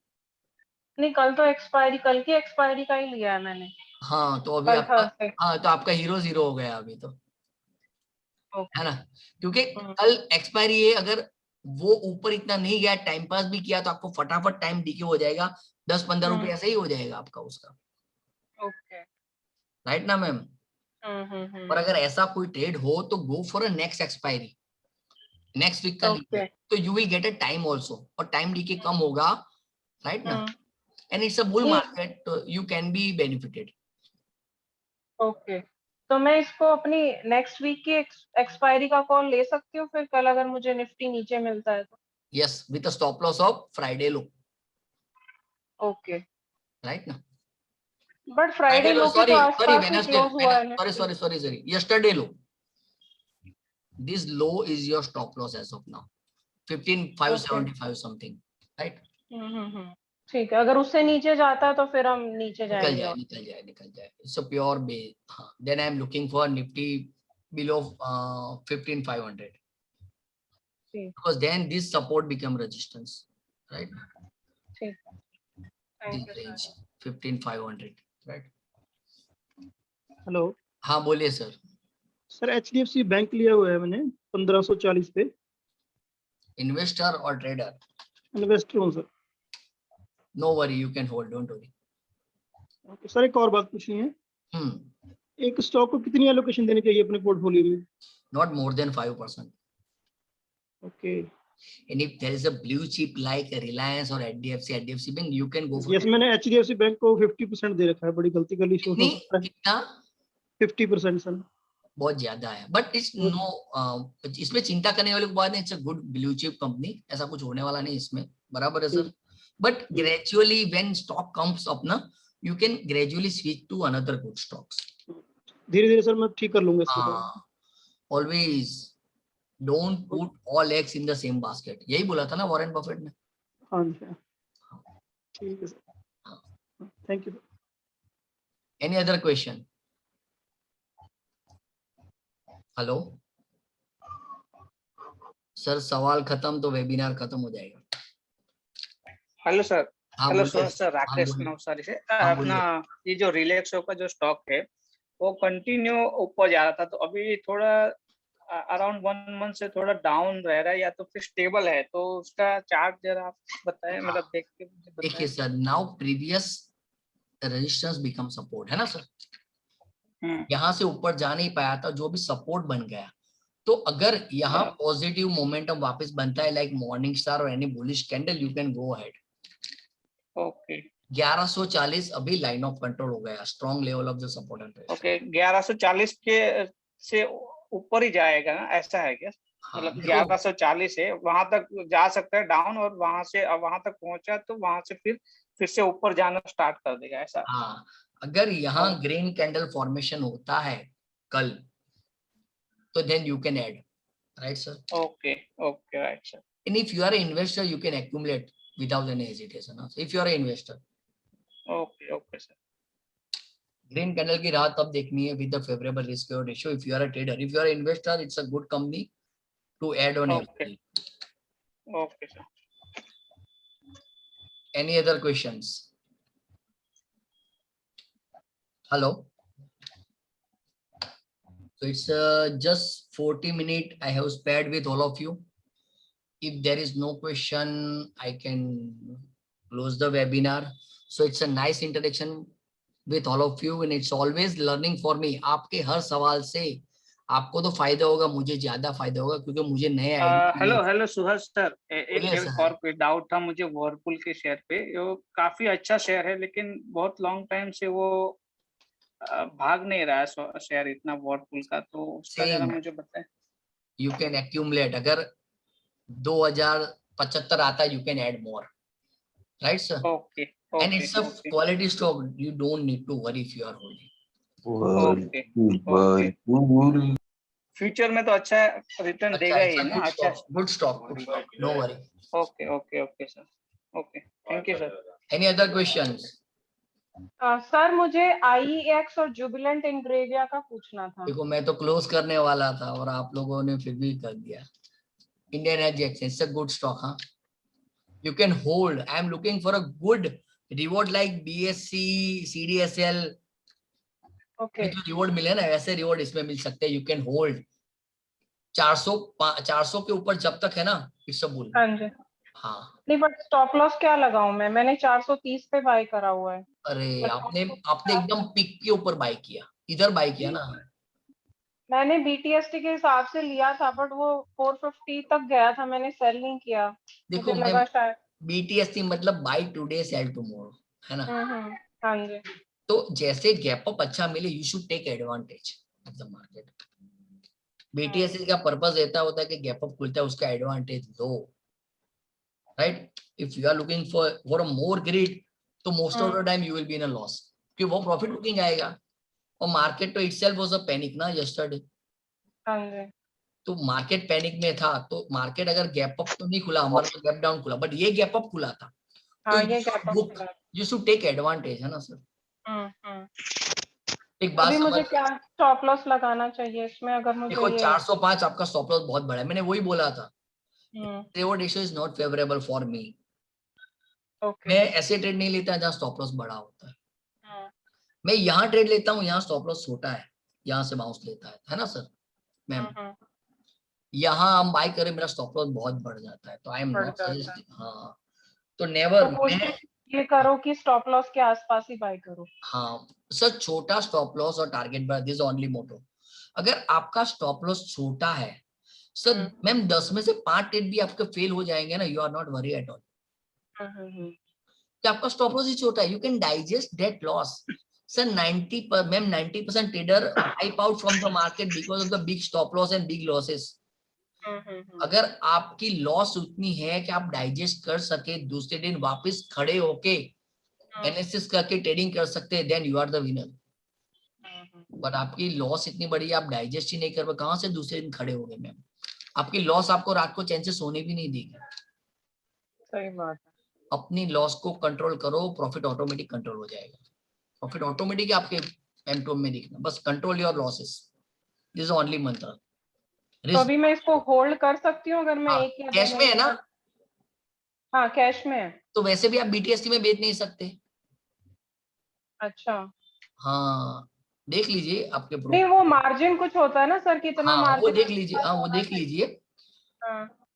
S9: नहीं कल तो एक्सपायरी, कल की एक्सपायरी का ही लिया है मैंने।
S1: हाँ तो अभी
S9: कल
S1: आपका,
S9: Thursday।
S1: हाँ तो आपका हीरो जीरो हो गया अभी तो, है ना? क्योंकि
S9: हम्म।
S1: कल एक्सपायरी है, अगर वो ऊपर इतना नहीं गया, टाइम पास भी किया तो आपको फटाफट टाइम डीके हो जाएगा, 10-15 रुपए ऐसे ही हो जाएगा आपका उसका,
S9: ओके।
S1: राइट ना मैम? और अगर ऐसा कोई ट्रेड हो तो go for a next expiry, next week का लीजिए, तो you will get a time also, और टाइम डीके कम होगा, राइट ना? And it's a bull market, you can be benefited.
S9: Okay, तो मैं इसको अपनी नेक्स्ट वीक की एक्सपायरी का कॉल ले सकती हूँ फिर कल, अगर मुझे निफ्टी नीचे मिलता है तो?
S1: Yes, with a stop loss of Friday low,
S9: okay,
S1: right ना?
S9: बट फ्राइडे लो के तो आसपास ही क्लोज हुआ है
S1: sorry, sorry, yesterday low. This low is your stop loss as of now, 15,575 something, right?
S9: ठीक है, अगर उससे नीचे जाता है तो फिर हम नीचे जाएंगे।
S1: निकल जाए। It's a pure base. Then I am looking for Nifty below 15,500. Because then this support become resistance, right?
S9: ठीक,
S1: This range 15,500, right?
S10: हेलो,
S1: हाँ बोलिए सर।
S10: सर HDFC बैंक लिया हुआ है मैंने 1540 पे।
S1: इन्वेस्टर और ट्रेडर?
S10: इन्वेस्टर हूँ sir.
S1: No worry, you can hold, don't worry.
S10: Okay sir, एक और बात पूछनी है। एक स्टॉक को कितनी एलोकेशन देनी चाहिए अपने पोर्टफोलियो में?
S1: Not more than 5%.
S10: Okay.
S1: And if there is a blue chip like Reliance or HDFC Bank, you can go for
S10: yes, मैंने HDFC बैंक को 50% दे रखा है, बड़ी गलती कर ली।
S1: कितना?
S10: 50% सर।
S1: बहुत ज्यादा है, बट इट्स नो, इसमें चिंता करने वाली बात नहीं, it's a good blue chip company, ऐसा कुछ होने वाला नहीं इसमें, बराबर है sir? But gradually when stock comes up ना, you can gradually switch to another good stocks.
S10: धीरे-धीरे सर मैं ठीक कर लूंगा इसको।
S1: Always don't put all eggs in the same basket, यही बोला था ना वॉरेन बफेट ने।
S10: हाँ जी, ठीक है sir, thank you.
S1: Any other question? Hello sir, सवाल खत्म तो वेबिनार खत्म हो जाएगा।
S7: Hello sir.
S1: हाँ,
S7: हेलो सर, राकेश नवसारी से। अपना ये जो रिलैक्सो का जो स्टॉक है वो कंटिन्यू ऊपर जा रहा था, तो अभी थोड़ा अराउंड 1 मंथ से थोड़ा डाउन रह रहा है, या तो फिर स्टेबल है, तो उसका चार्ट जरा आप बताएं, मतलब देख के मुझे बताएं।
S1: देखिए sir, now previous resistance become support, है ना सर? यहाँ से ऊपर जा नहीं पाया था, जो भी सपोर्ट बन गया, तो अगर यहाँ पॉजिटिव मोमेंटम वापस बनता है लाइक मॉर्निंग स्टार और any bullish candle, you can go ahead.
S7: Okay,
S1: 1140 अभी लाइन ऑफ कंट्रोल हो गया, strong level of the support and resistance.
S7: Okay, 1140 के से ऊपर ही जाएगा ना, ऐसा है क्या? मतलब 1140 है, वहां तक जा सकता है डाउन, और वहां से वहां तक पहुंचा तो वहां से फिर से ऊपर जाना स्टार्ट कर देगा, ऐसा?
S1: हाँ, अगर यहाँ ग्रीन कैंडल फॉर्मेशन होता है कल, तो then you can add, right sir?
S7: Okay, right sir.
S1: And if you are an investor, you can accumulate without any hesitation. If you are an investor.
S7: Okay sir.
S1: Green candle की राह तब देखनी है with the favorable risk reward ratio. If you are a trader, if you are an investor, it's a good company to add on.
S7: Okay sir.
S1: Any other questions? Hello. So it's just 40 minutes I have spared with all of you. If there is no question, I can close the webinar. So it's a nice introduction with all of you, and it's always learning for me. आपके हर सवाल से आपको तो फायदा होगा, मुझे ज्यादा फायदा होगा, क्योंकि मुझे नए
S7: हेलो सुहर्ष सर, एक और कोई डाउट था मुझे वर्लपूल के शेयर पे। वो काफी अच्छा शेयर है, लेकिन बहुत लॉन्ग टाइम से वो भाग नहीं रहा है शेयर इतना वर्लपूल का, तो उसका जरा मुझे बताएं।
S1: यू कैन एक्यूमुलेट, अगर 2000 75 आता है, you can add more, right sir?
S7: Okay.
S1: And it's a
S7: Okay.
S1: quality stock, you don't need to worry if you are holding.
S7: Okay. Okay. Future में तो अच्छा रिटर्न देगा ही ना, अच्छा
S1: good stock, no worry.
S7: Okay okay okay sir, okay thank you sir.
S1: Any other questions?
S9: Sir मुझे IEX और Jubilant Ingrevia का पूछना था.
S1: देखो मैं तो क्लोज करने वाला था और आप लोगों ने फिर भी कर दिया. Indian energy exchange it's a good stock. हाँ, you can hold. I am looking for a good reward like BSC, CDSL.
S9: Okay.
S1: जो रिवॉर्ड मिले ना वैसे रिवॉर्ड इसमें मिल सकते हैं. यू कैन होल्ड 400 के ऊपर जब तक है ना, इट्स अ बुल.
S9: हाँ जी.
S1: हाँ
S9: नहीं बट स्टॉप लॉस क्या लगाऊं मैं? मैंने 430 पे बाय करा हुआ है.
S1: अरे आपने एकदम पिक के ऊपर बाय किया, इधर बाय किया ना.
S9: मैंने BTST के हिसाब से लिया था बट वो 450 तक गया था, मैंने सेल नहीं किया.
S1: देखो
S9: मुझे लगा शायद
S1: BTST मतलब बाय टुडे सेल टुमारो है ना.
S9: हाँ जी.
S1: तो जैसे गैप अप अच्छा मिले you should take advantage of the market. BTST का पर्पस रहता होता है कि गैप अप खुलता है उसका एडवांटेज लो, right. If you are looking for a more greed तो most of the time you will be in a loss, क्योंकि वो प्रॉफिट बुकिंग आएगा. और मार्केट तो इटसेल्फ वाज अ पैनिक ना यस्टरडे.
S9: हाँ जी.
S1: तो मार्केट पैनिक में था, तो मार्केट अगर गैप अप तो नहीं खुला, हमारा तो गैप डाउन खुला, बट ये गैप अप खुला था.
S9: हाँ,
S1: तो
S9: ये गैप अप खुला.
S1: यू शुड टेक एडवांटेज है ना सर. एक
S9: अभी
S1: बात
S9: मुझे क्या स्टॉप लॉस लगाना चाहिए इसमें? अगर मुझे
S1: देखो
S9: ये
S1: 405 आपका स्टॉप लॉस बहुत बड़ा है, मैंने वही बोला था. Reward ratio is not favourable for me. मैं ऐसे ट्रेड नहीं लेता जहाँ स्टॉप लॉस बड़ा होता है. मैं यहाँ ट्रेड लेता हूँ, यहाँ स्टॉप लॉस छोटा है, यहाँ से बाउंस लेता है ना सर मैम. यहाँ हम बाय करें मेरा स्टॉप लॉस बहुत बढ़ जाता है, तो आई एम नॉट सजेस्टिंग. हाँ तो नेवर.
S9: ये करो कि स्टॉप लॉस के आसपास ही बाय करो.
S1: हाँ सर, छोटा स्टॉप लॉस और टारगेट बढ़ा, दिस ओनली मोटो. अगर आपका स्टॉप लॉस छोटा है सर मैम, 10 में से 5 ट्रेड भी आपके फेल हो जाएंगे ना, you are not worry at all. आपका स्टॉप लॉस ही छोटा है, you can digest that loss. Sir 90% trader wipe out from the market because of the big stop loss and big losses. अगर आपकी लॉस उतनी है कि आप डाइजेस्ट कर सके, दूसरे दिन वापस खड़े होके एनालिसिस करके ट्रेडिंग कर सकते हैं, then you are the winner. But आपकी लॉस इतनी बड़ी है, आप डाइजेस्ट ही नहीं कर पाए, कहां से दूसरे दिन खड़े हो गए मैम. आपकी लॉस आपको रात को चैन से सोने भी नहीं देगी.
S9: सही बात है.
S1: अपनी लॉस को कंट्रोल करो, प्रॉफिट ऑटोमेटिक कंट्रोल हो जाएगा. प्रॉफिट ऑटोमेटिक आपके M2M में दिखना, बस control your losses, this is only मंत्र.
S9: तो अभी मैं इसको होल्ड कर सकती हूँ अगर मैं एक या
S1: कैश में है ना?
S9: हाँ कैश में है.
S1: तो वैसे भी आप BTST में बेच नहीं सकते.
S9: अच्छा
S1: हाँ देख लीजिए आपके
S9: नहीं, वो मार्जिन कुछ होता है ना सर, कितना
S1: हाँ
S9: मार्जिन?
S1: वो देख लीजिए. हाँ वो देख लीजिए.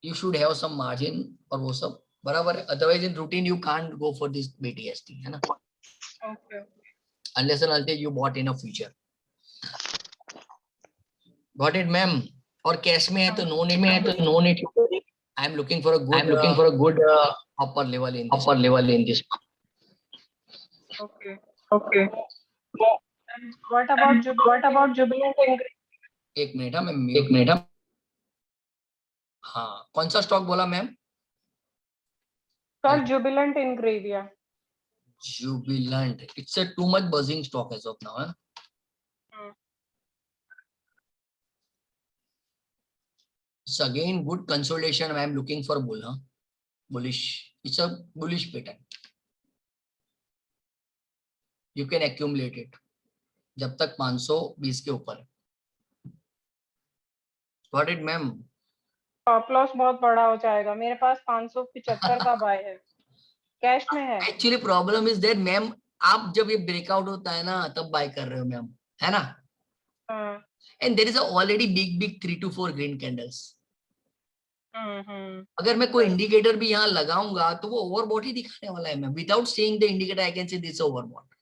S1: You should have some margin और वो सब बराबर है. Otherwise in routine you can't go for this BTST है ना.
S9: Okay.
S1: Unless and until you bought in a future. Got it ma'am. और कैश में है तो no need. I am looking for a good upper level in this.
S9: Okay. What about Jubilant?
S1: एक minute. हाँ कौन सा स्टॉक बोला ma'am?
S9: Sir Jubilant Ingrevia.
S1: Jubilant. It's a too much buzzing stock as of now. It's again good consolidation. I am looking for bull. Bullish. It's a bullish pattern. You can accumulate it. जब तक 520 के ऊपर. Got it, ma'am?
S9: Stop loss बहुत बड़ा हो जाएगा. मेरे पास 575 का बाय है, कैश में है.
S1: Actually problem is that ma'am आप जब ये ब्रेकआउट होता है ना तब बाय कर रहे हो मैम, है ना. And there is already big 3 to 4 green candles. अगर मैं कोई इंडिकेटर भी यहाँ लगाऊंगा तो वो ओवरबॉट ही दिखाने वाला है ma'am. Without seeing the indicator I can say this overbought.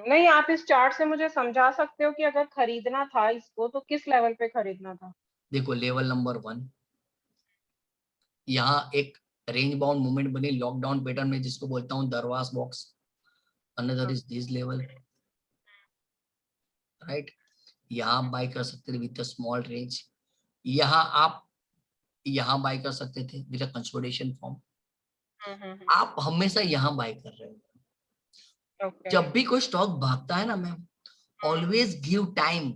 S9: नहीं, आप इस चार्ट से मुझे समझा सकते हो कि अगर खरीदना था इसको तो किस लेवल पे खरीदना था?
S1: देखो लेवल नंबर 1 यहाँ एक रेंज बाउंड मूवमेंट बनी लॉकडाउन पैटर्न में, जिसको बोलता हूँ Darvas box. Another is this level, right. यहाँ आप बाय कर सकते हैं विद द स्मॉल रेंज. यहाँ आप यहाँ बाय कर सकते थे विद अ कंसोलिडेशन फॉर्म। आप हमेशा यहाँ बाय कर रहे हो। जब भी कोई स्टॉक भागता है ना मैम, ऑलवेज गिव टाइम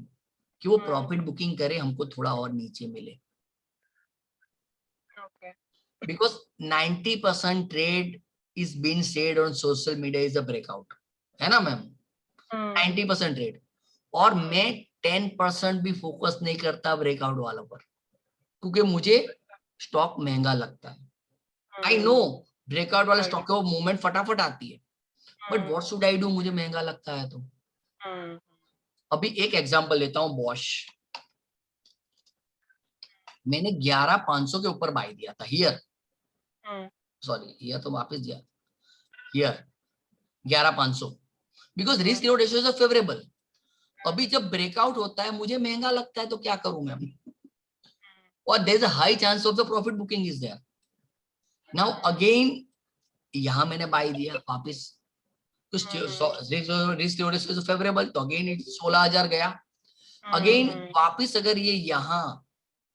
S1: कि वो प्रॉफिट बुकिंग करे, हमको थोड़ा और नीचे मिले। Because 90% trade is been said on social media is a breakout, है ना मैम? 90% ट्रेड, और मैं 10% भी फोकस नहीं करता ब्रेकआउट वालों पर, क्योंकि मुझे स्टॉक महंगा लगता है। आई नो ब्रेकआउट वाले स्टॉक को मूवमेंट फटाफट आती है, but what should I do, मुझे महंगा लगता है तो। अभी एक एग्जांपल लेता हूं, बॉश। मैंने 11,500 के ऊपर बाय दिया था हियर, सॉरी हियर तो वापस दिया, here 11,500, because risk reward ratio is favourable. अभी जब ब्रेकआउट होता है मुझे महंगा लगता है तो क्या करूं मैं, और there is a high chance of the profit booking is there. Now again यहां मैंने बाय दिया वापस, risk reward ratio is favourable, तो अगेन इट 16,000 गया। अगेन वापस अगर ये यहाँ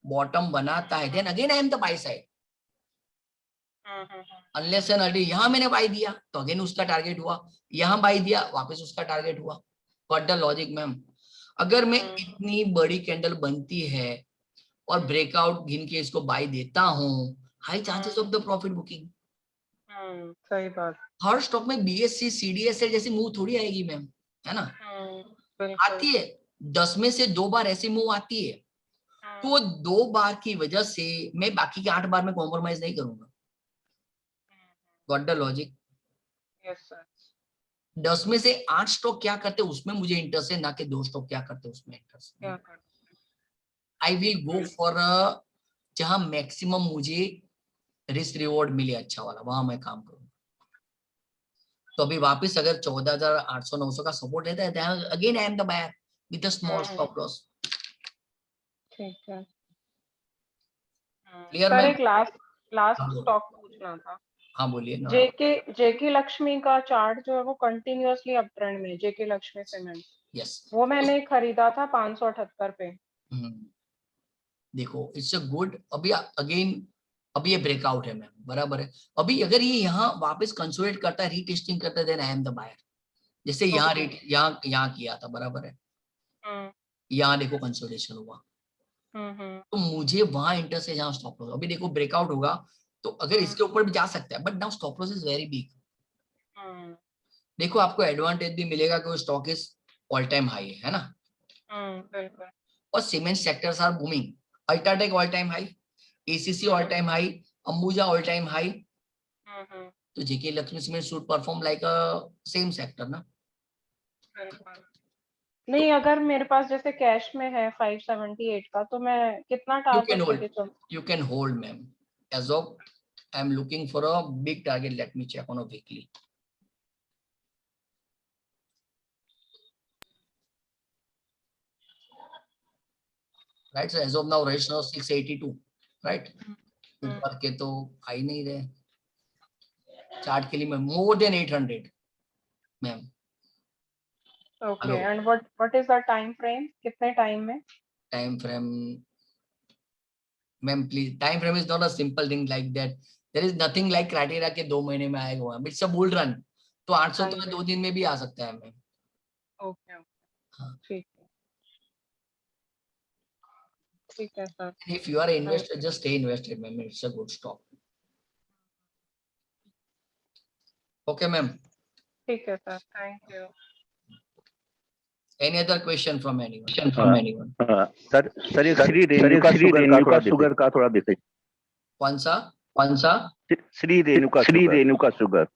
S1: बॉटम बनाता है, then again I am the buy side, unless and until यहाँ मैंने बाय दिया तो अगेन उसका टारगेट हुआ, यहाँ बाय दिया वापस उसका टारगेट हुआ। What the logic ma'am? अगर मैं इतनी बड़ी कैंडल बनती है और ब्रेकआउट गिन के इसको बाय देता हूँ, high chances of the profit booking.
S9: सही बात।
S1: हर स्टॉक में बीएससी सीडीएसएल जैसी मूव थोड़ी आएगी मैम, है ना? आती है, 10 में से 2 बार ऐसी मूव आती है, तो 2 बार की वजह से मैं बाकी के 8 बार में कॉम्प्रोमाइज नहीं करूंगा। What the logic?
S9: Yes sir.
S1: 10 में से 8 स्टॉक क्या करते उसमें मुझे इंटरेस्ट है, ना कि 2 स्टॉक क्या करते उसमें इंटरेस्ट है। आई विल गो फॉर जहां मैक्सिमम मुझे रिस्क रिवॉर्ड मिले अच्छा वाला, वहां मैं काम करूंगा। तो अभी वापस अगर 14,800-900 का सपोर्ट रहता है, again I am the buyer with a small stop loss.
S9: ठीक है।
S1: Clear
S9: sir
S1: ma'am?
S9: एक लास्ट स्टॉक पूछना था।
S1: हाँ बोलिए ना।
S9: जेके लक्ष्मी का चार्ट जो है वो कंटिन्यूअसली अप ट्रेंड में, जेके लक्ष्मी सीमेंट।
S1: यस,
S9: वो मैंने खरीदा था 578 पे।
S1: देखो इट्स अ गुड। अभी अगेन अभी ये ब्रेकआउट है मैम, बराबर है। अभी अगर ये यहाँ वापस कंसोलिडेट करता है, रीटेस्टिंग करता है, then I am the buyer. जैसे यहाँ रेट यहाँ किया था, बराबर है, यहाँ देखो कंसोलिडेशन हुआ, तो मुझे वहां इंटरेस्ट है जहाँ स्टॉप लॉस। अभी देखो ब्रेकआउट होगा तो अगर इसके ऊपर भी जा सकता है, but now stop loss is very big. देखो आपको एडवांटेज भी मिलेगा कि वो stock is all time high है ना,
S9: बिल्कुल।
S1: और cement sectors are booming. Ultratech all time high, ACC all time high, Ambuja all time high, तो JK Lakshmi cement should perform like a same sector ना।
S9: नहीं, अगर मेरे पास जैसे कैश में है 578 का, तो मैं कितना टारगेट लेके चलूं?
S1: You can hold ma'am. As of I'm looking for a big target. Let me check on a weekly. Right, so as of now right now 682, right? ऊपर के तो आ ही नहीं रहे। चार्ट के लिए मैं more than 800 ma'am.
S9: Okay, and what is the time frame? कितने time में?
S1: Time frame, ma'am please, time frame is not a simple thing like that. There is nothing like criteria के 2 महीने में आएगा। इट्स अ बुल रन, तो 800 तो 2 दिन में भी आ सकता है मैम।
S9: ओके, ठीक है, ठीक है sir.
S1: If you are an investor, just stay invested, ma'am. It's a good stock. Okay, ma'am.
S9: ठीक है sir, thank you.
S1: Any other question from anyone?
S6: Sir ये श्री रेणुका शुगर का थोड़ा देखिए।
S1: कौन सा?
S6: Shri Renuka sugar.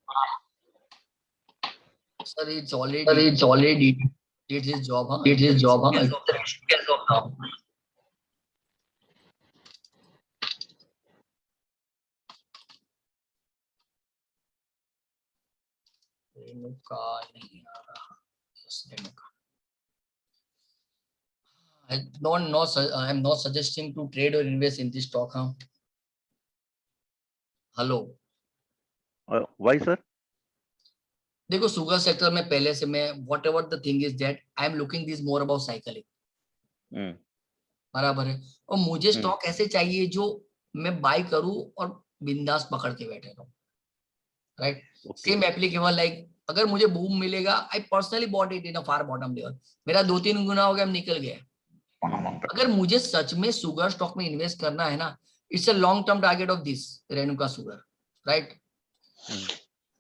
S1: Sir, it's already did his job, huh? Did his job, huh? As of now. Renuka नहीं आ रहा। Yes, Renuka. I am not suggesting to trade or invest in this stock, huh? Hello.
S6: Why sir?
S1: देखो sugar sector में पहले से मैं whatever the thing is that I am looking this more about cycling. बराबर है, और मुझे स्टॉक ऐसे चाहिए जो मैं बाय करूं और बिंदास पकड़ के बैठे रहूं, राइट? सेम एप्लीकेबल लाइक अगर मुझे बूम मिलेगा, I personally bought it in a far bottom level, मेरा 2-3 गुना हो गया, निकल गया। अगर मुझे सच में शुगर स्टॉक में इन्वेस्ट करना है ना, it's a long term target of this Renuka sugar, right?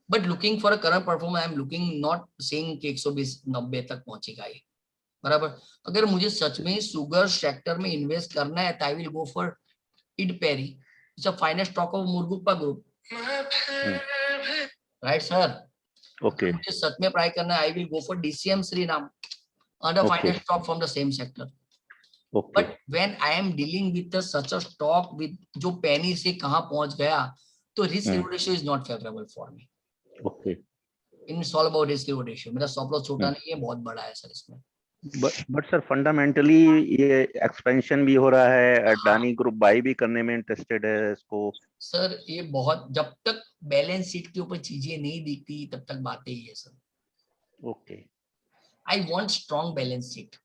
S1: But looking for a current performance, I am looking not saying कि 120-90 तक पहुंचेगा ये, बराबर? अगर मुझे सच में शुगर सेक्टर में इन्वेस्ट करना है, I will go for EID Parry, it's a finest stock of Murugappa group, right sir?
S6: Okay,
S1: मुझे सच में ट्राई करना है, I will go for DCM Shriram, another finest stock from the same sector.
S6: Okay,
S1: But when I am dealing with such a stock with जो penny से कहाँ पहुंच गया, तो risk reward ratio is not favorable for me.
S6: Okay.
S1: It's all about risk reward ratio. मेरा stop loss छोटा नहीं है, बहुत बड़ा है सर इसमें।
S6: बट सर फंडामेंटली ये एक्सपेंशन भी हो रहा है, अडानी ग्रुप बाई भी करने में इंटरेस्टेड है इसको।
S1: सर ये बहुत, जब तक बैलेंस शीट के ऊपर चीजें नहीं दिखती तब तक बातें ही है sir.
S6: Okay,
S1: I want strong balance sheet.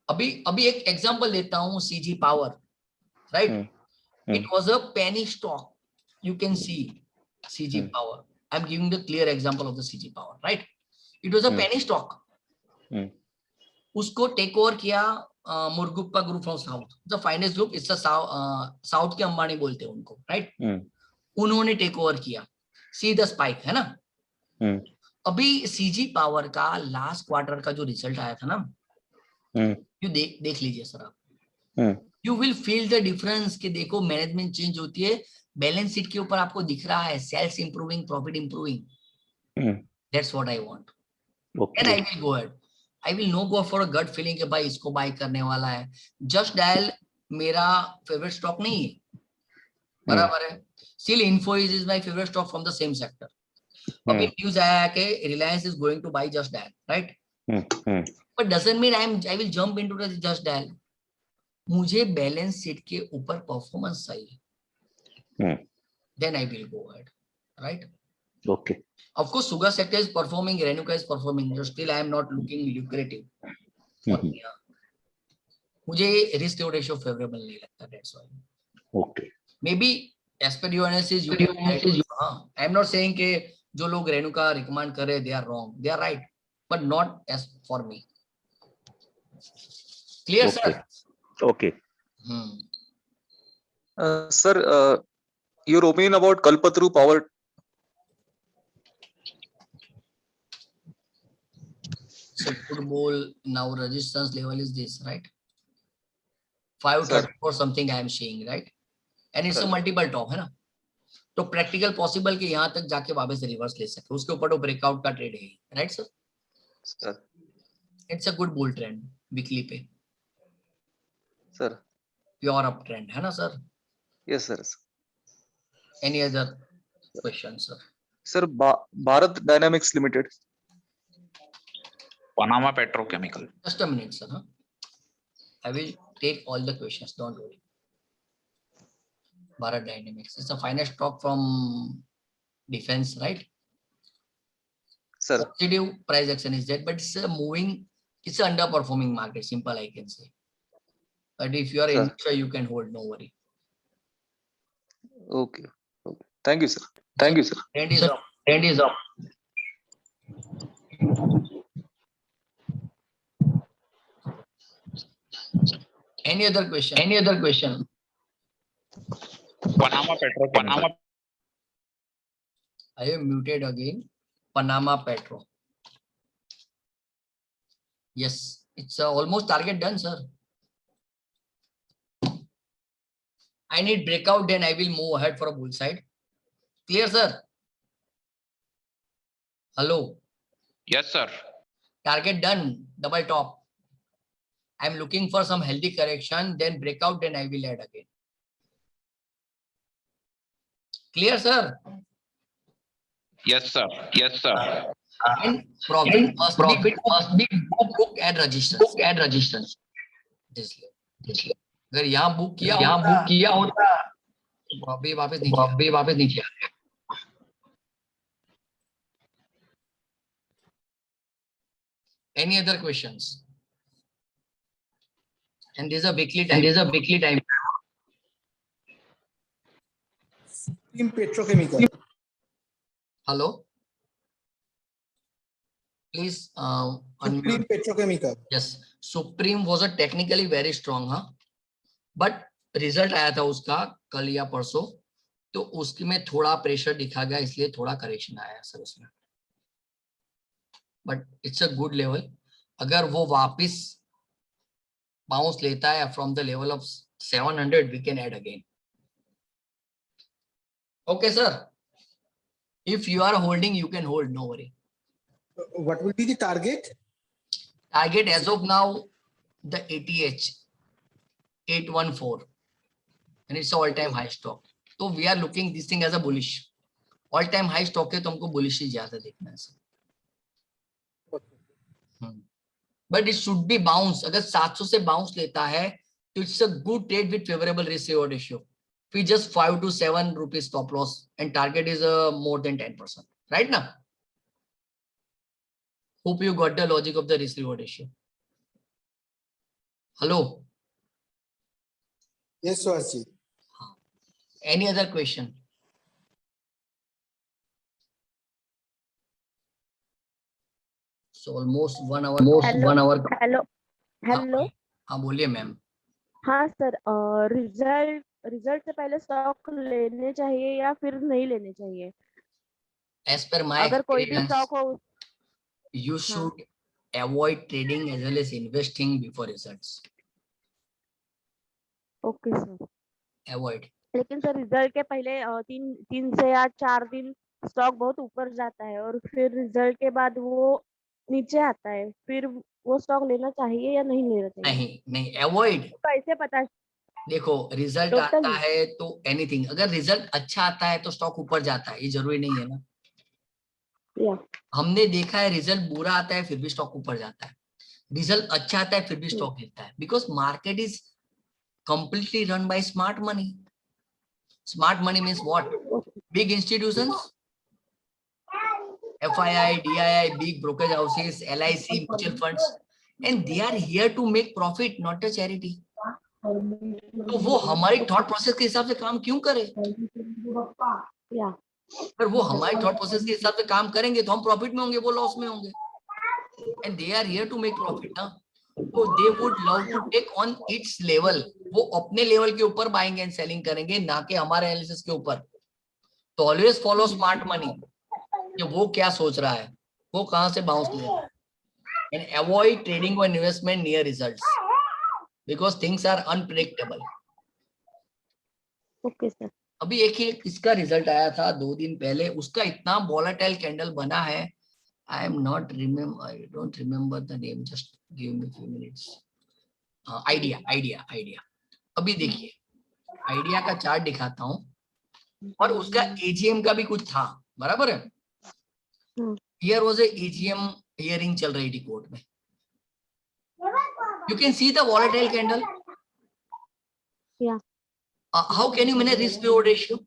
S1: अभी एक एग्जांपल देता हूँ, CG power, right? It was a penny stock, you can see CG power. I'm giving the clear example of the CG power, right? It was a penny stock. उसको take over किया Murugappa group from south, the finest group, it's south के अंबानी बोलते हैं उनको, right? उन्होंने take over किया, see the spike, है ना? अभी CG पावर का लास्ट क्वार्टर का जो रिजल्ट आया था ना, यू देख लीजिए सर आप, you will feel the difference कि देखो मैनेजमेंट चेंज होती है, बैलेंस शीट के ऊपर आपको दिख रहा है sales improving, profit improving. That's what I want, and I will go ahead. I will no go for a gut feeling कि भाई इसको बाय करने वाला है। जस्ट डायल मेरा फेवरेट स्टॉक नहीं है, बराबर है? Still Infosys is my favourite stock from the same sector. अभी न्यूज़ आया कि Reliance is going to buy Just Dial, right? But doesn't mean I will jump into the just dial. मुझे बैलेंस शीट के ऊपर परफॉर्मेंस चाहिए, then I will go ahead, right?
S6: Okay.
S1: Of course, sugar sector is performing, Renuka is performing, but still I am not looking lucrative. मुझे risk reward ratio favorable नहीं लगता, that's why.
S6: Okay.
S1: Maybe as per your analysis, you can right. I am not saying कि जो लोग Renuka recommend कर रहे they are wrong, they are right, but not as for me. Clear,
S6: okay.
S1: Sir?
S6: Okay.
S11: Sir, your opinion about Kalpataru Power?
S1: So football now resistance level is this, right? 530 or something I am seeing, right? And it's a multiple top, है ना? तो practical possible कि यहाँ तक जाके वापस से reverse ले सके, उसके ऊपर तो breakout का trade है, right sir?
S11: Sir.
S1: It's a good bull trend weekly पे.
S11: Sir.
S1: Pure uptrend, है ना sir?
S11: Yes sir.
S1: Any other question, sir?
S11: Sir, Bharat Dynamics Limited.
S12: Panama Petrochemical.
S1: Just a minute, sir. Huh? I will take all the questions. Don't worry. Bharat Dynamics. It's a finest stock from defense, right?
S11: Sir.
S1: Positive price action is that, but it's a moving. It's an underperforming market. Simple, I can say. But if you are in, you can hold. No worry.
S11: Okay. Okay. Thank you, sir. Thank you, sir.
S1: Trend is up. Trend is up. Any other question? Any other question?
S12: Panama Petro.
S1: I am muted again. Panama Petro. Yes, it's almost target done, sir. I need breakout, then I will move ahead for a bull side. Clear, sir? Hello.
S12: Yes, sir.
S1: Target done, double top. I'm looking for some healthy correction, then breakout, then I will add again. Clear, sir?
S12: Yes, sir. Yes, sir.
S1: And profit must be book and resistance. Book and resistance. This अगर यहाँ book किया होता अभी वापस नहीं किया Any other questions? And there's a weekly time.
S8: Supreme Petrochemical.
S1: Hello. Please
S8: Supreme
S1: unmute.
S8: Petrochemical.
S1: Yes, Supreme was a technically very strong, हाँ, but result आया था उसका कल या परसों, तो उसमें थोड़ा प्रेशर दिखा गया, इसलिए थोड़ा करेक्शन आया सर उसमें, but it's a good level. अगर वो वापस बाउंस लेता है from the level of 700, we can add again. Okay sir, if you are holding, you can hold, no worry.
S8: What will be the target?
S1: Target as of now, the ATH 814, and it's all-time high stock. So we are looking this thing as a bullish. All-time high stock है तो हमको bullish ही ज्यादा देखना है sir. But it should be bounce. अगर 700 से bounce लेता है तो it's a good trade with favorable risk reward ratio. We just 5 to 7 rupees stop loss and target is more than 10%. Right now. Hope you got the logic of the risk reward ratio. Hello.
S8: Yes, Suhasji.
S1: Any other question? So almost 1 hour.
S13: Hello.
S1: हाँ बोलिए ma'am.
S13: हाँ sir, result से पहले stock लेने चाहिए या फिर नहीं लेने चाहिए?
S1: As per my
S13: अगर कोई भी
S1: experience,
S13: स्टॉक हो,
S1: you should avoid trading as well as investing before results.
S13: Okay sir.
S1: Avoid.
S13: लेकिन सर रिजल्ट के पहले 3 से या 4 दिन स्टॉक बहुत ऊपर जाता है और फिर रिजल्ट के बाद वो नीचे आता है, फिर वो स्टॉक लेना चाहिए या नहीं लेना चाहिए?
S1: नहीं अवॉइड.
S13: कैसे पता?
S1: देखो रिजल्ट आता है तो एनीथिंग, अगर रिजल्ट अच्छा आता है तो स्टॉक ऊपर जाता है, ये जरूरी नहीं है ना. हमने देखा है रिजल्ट बुरा आता है फिर भी स्टॉक ऊपर जाता है, रिजल्ट अच्छा आता है फिर भी स्टॉक गिरता है, because market is completely run by smart money. Smart money means what? Big institutions, FII, DII, big brokerage houses, LIC, mutual funds, and they are here to make profit, not a charity. तो वो हमारी thought process के हिसाब से काम क्यों करे? पर वो हमारी थॉट प्रोसेस के हिसाब से काम करेंगे तो हम प्रॉफिट में होंगे, वो लॉस में होंगे. And they are here to make profit ना. तो they would love to take on its level. वो अपने लेवल के ऊपर बाइंग एंड सेलिंग करेंगे, ना कि हमारे एनालिसिस के ऊपर. तो ऑलवेज फॉलो स्मार्ट मनी, कि वो क्या सोच रहा है, वो कहां से बाउंस ले रहा है. एंड अवॉइड ट्रेडिंग और investment near results, because things are unpredictable.
S13: Okay sir.
S1: अभी एक ही इसका रिजल्ट आया था 2 दिन पहले, उसका इतना वॉलेटाइल कैंडल बना है. I don't remember the name. Just give me a few minutes. Idea. अभी देखिए आइडिया का चार्ट दिखाता हूं, और उसका AGM का भी कुछ था, बराबर है. Here was a AGM hearing चल रही थी कोर्ट में. You can see the volatile candle.
S13: Yeah.
S1: How can you manage risk reward ratio?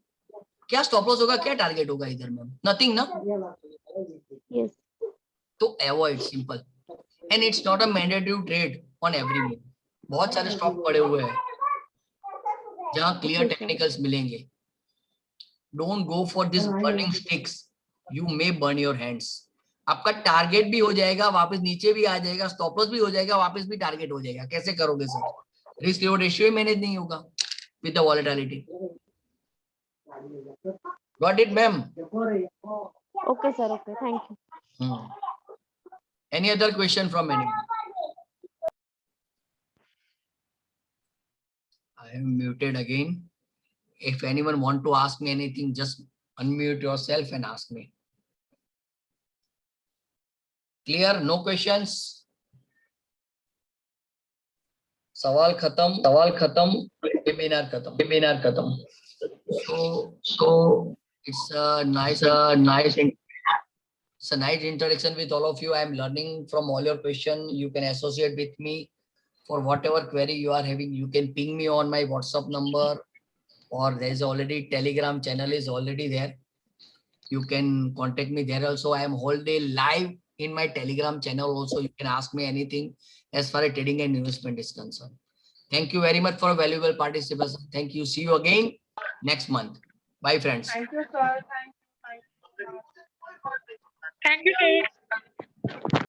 S1: क्या स्टॉप लॉस होगा, क्या टारगेट होगा इधर में? नथिंग ना.
S13: Yes.
S1: तो avoid, simple. And it's not a mandatory trade on every way. बहुत सारे स्टॉक पड़े हुए हैं जहां क्लियर टेक्निकल्स मिलेंगे. Don't go for this burning sticks, you may burn your hands. आपका टारगेट भी हो जाएगा, वापस नीचे भी आ जाएगा, स्टॉप लॉस भी हो जाएगा, वापस भी टारगेट हो जाएगा. कैसे करोगे sir? Risk reward ratio manage नहीं होगा with the volatility. Got it ma'am?
S13: Okay sir. Okay, thank you.
S1: Any other question from anyone? I am muted again. If anyone want to ask me anything, just unmute yourself and ask me. Clear? No questions? सवाल खत्म, webinar खत्म. So it's a nice interaction with all of you. I am learning from all your questions. You can associate with me for whatever query you are having. You can ping me on my WhatsApp number, or there is already Telegram channel is already there. You can contact me there also. I am whole day live in my Telegram channel also. You can ask me anything as far as trading and investment is concerned. Thank you very much for valuable participation. Thank you. See you again next month. Bye friends.
S9: Thank you, sir. Thank you.
S14: Thank you, sir.